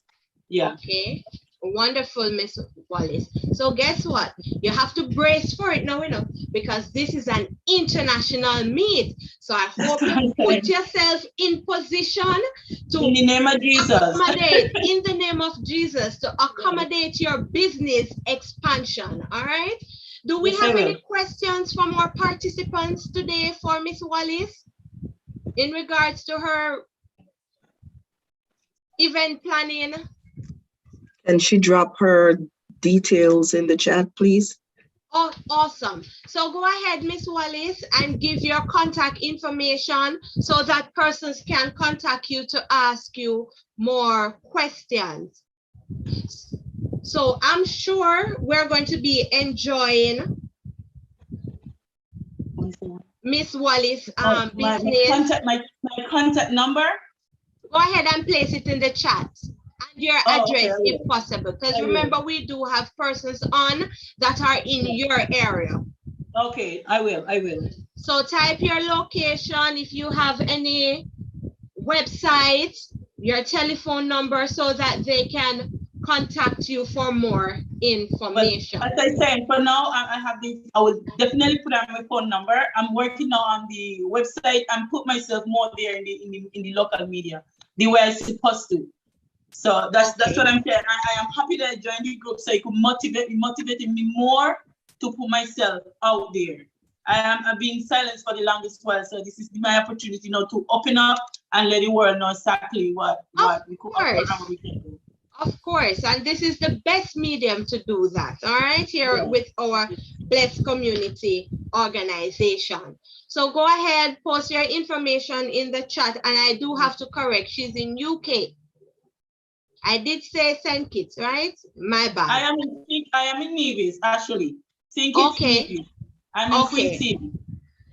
Yeah. Okay. Wonderful, Miss Wallace. So guess what? You have to brace for it now, because this is an international meet. So I hope you put yourself in position to, in the name of Jesus, accommodate, in the name of Jesus, to accommodate your business expansion. All right. Do we have any questions from our participants today for Miss Wallace in regards to her event planning? Can she drop her details in the chat, please? Oh, awesome. So go ahead, Miss Wallace, and give your contact information so that persons can contact you to ask you more questions. So I'm sure we're going to be enjoying Miss Wallace business. My contact number? Go ahead and place it in the chat. And your address, if possible, because remember, we do have persons on that are in your area. Okay, I will. So type your location, if you have any websites, your telephone number, so that they can contact you for more information. But as I said, for now, I will definitely put on my phone number. I'm working now on the website and put myself more there in the local media, the way I'm supposed to. So that's what I'm saying. I am happy that I joined the group, so it could motivating me more to put myself out there. I've been silent for the longest while, so this is my opportunity now to open up and let the world know exactly what we could do. Of course, and this is the best medium to do that. All right, here with our Blessed Community Organization. So go ahead, post your information in the chat, and I do have to correct. She's in UK. I did say St. Kitts, right? My bad. I am in Nevis, actually. St. Kitts, Nevis. I'm in Queen City.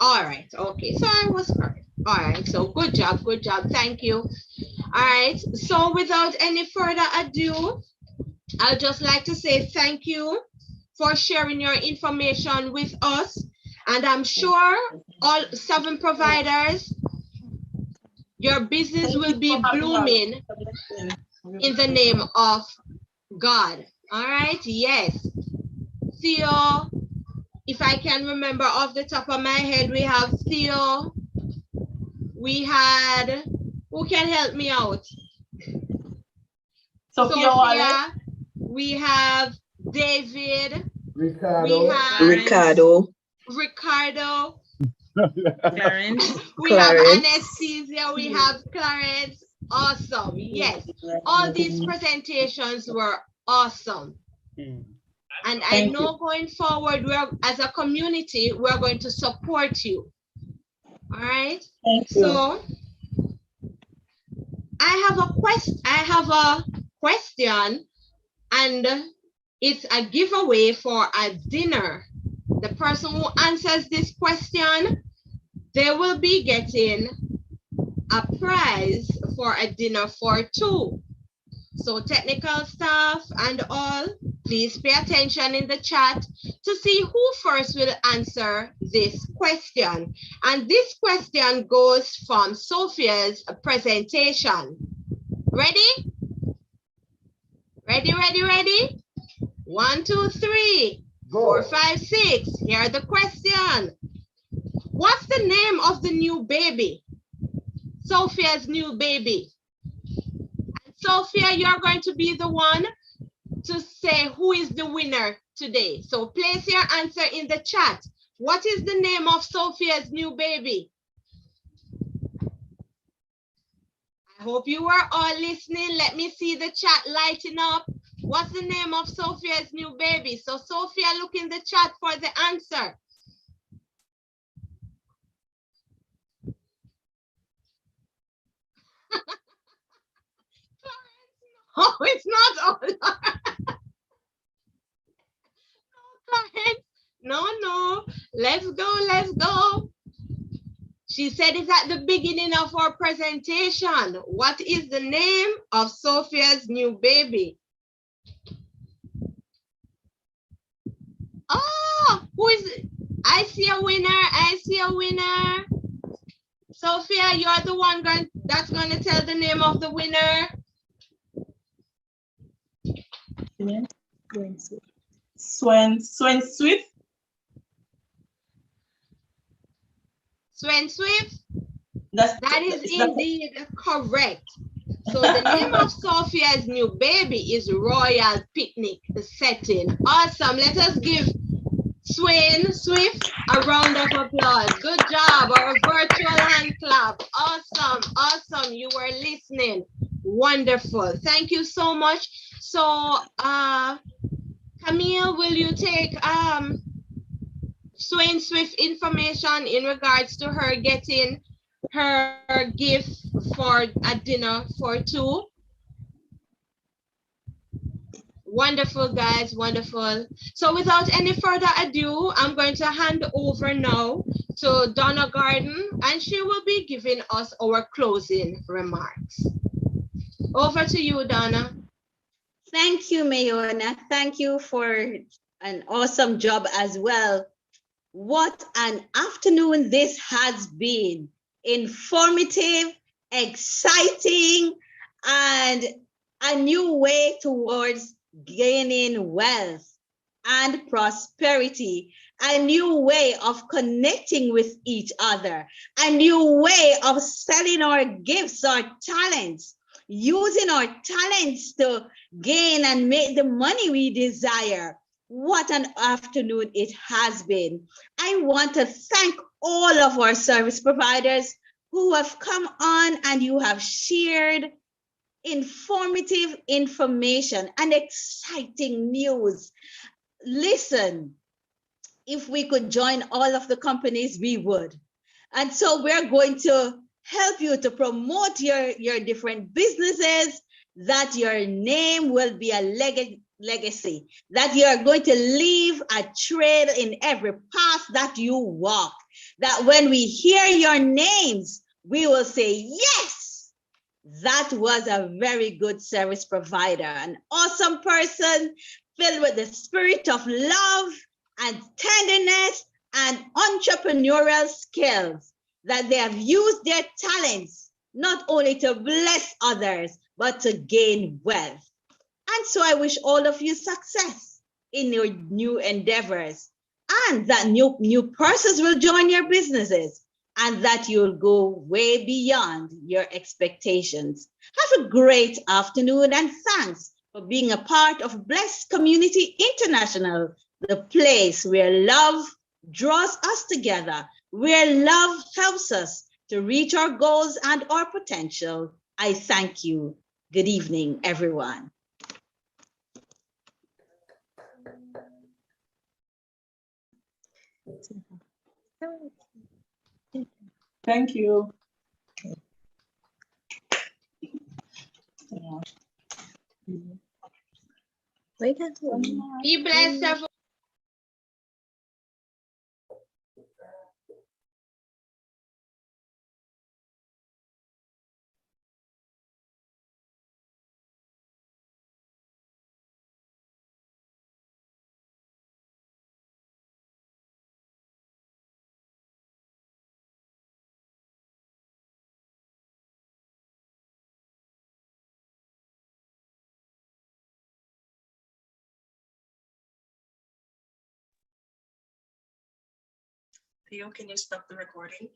All right. Okay. So I was correct. All right. So good job. Good job. Thank you. All right. So without any further ado, I'd just like to say thank you for sharing your information with us. And I'm sure all 7 providers, your business will be blooming in the name of God. All right. Yes. Theo, if I can remember off the top of my head, we have Theo. We had, who can help me out? Sophia. We have David. Ricardo. We have Ricardo. Clarence. We have Anastasia. We have Clarence. Awesome. Yes. All these presentations were awesome. And I know going forward, as a community, we're going to support you. All right. Thank you. So I have a question, and it's a giveaway for a dinner. The person who answers this question, they will be getting a prize for a dinner for two. So technical staff and all, please pay attention in the chat to see who first will answer this question. And this question goes from Sophia's presentation. Ready? Ready, ready, ready? 1, 2, 3, 4, 5, 6. Here the question. What's the name of the new baby? Sophia's new baby. Sophia, you're going to be the one to say who is the winner today. So place your answer in the chat. What is the name of Sophia's new baby? I hope you are all listening. Let me see the chat lighting up. What's the name of Sophia's new baby? So Sophia, look in the chat for the answer. Oh, it's not Ola. No, let's go, let's go. She said it at the beginning of our presentation. What is the name of Sophia's new baby? Oh, who is it? I see a winner, I see a winner. Sophia, you're the one that's going to tell the name of the winner. Swen Swift. Swen Swift? That is indeed correct. So the name of Sophia's new baby is Royal Picnic Setting. Awesome. Let us give Swen Swift a round of applause. Good job. Our virtual hand clap. Awesome. Awesome. You were listening. Wonderful. Thank you so much. So Camille, will you take Swen Swift information in regards to her getting her gift for a dinner for two? Wonderful, guys, wonderful. So without any further ado, I'm going to hand over now to Donna Garden, and she will be giving us our closing remarks. Over to you, Donna. Thank you, Mayona. Thank you for an awesome job as well. What an afternoon this has been. Informative, exciting, and a new way towards gaining wealth and prosperity, a new way of connecting with each other, a new way of selling our gifts, our talents, using our talents to gain and make the money we desire. What an afternoon it has been. I want to thank all of our service providers who have come on and you have shared informative information and exciting news. Listen, if we could join all of the companies, we would. And so we're going to help you to promote your different businesses, that your name will be a legacy, that you're going to leave a trail in every path that you walk, that when we hear your names, we will say, yes, that was a very good service provider, an awesome person filled with the spirit of love and tenderness and entrepreneurial skills, that they have used their talents not only to bless others, but to gain wealth. And so I wish all of you success in your new endeavors, and that new persons will join your businesses, and that you'll go way beyond your expectations. Have a great afternoon, and thanks for being a part of Blessed Community International, the place where love draws us together, where love helps us to reach our goals and our potential. I thank you. Good evening, everyone. Thank you. Be blessed, everyone. Theo, can you stop the recording?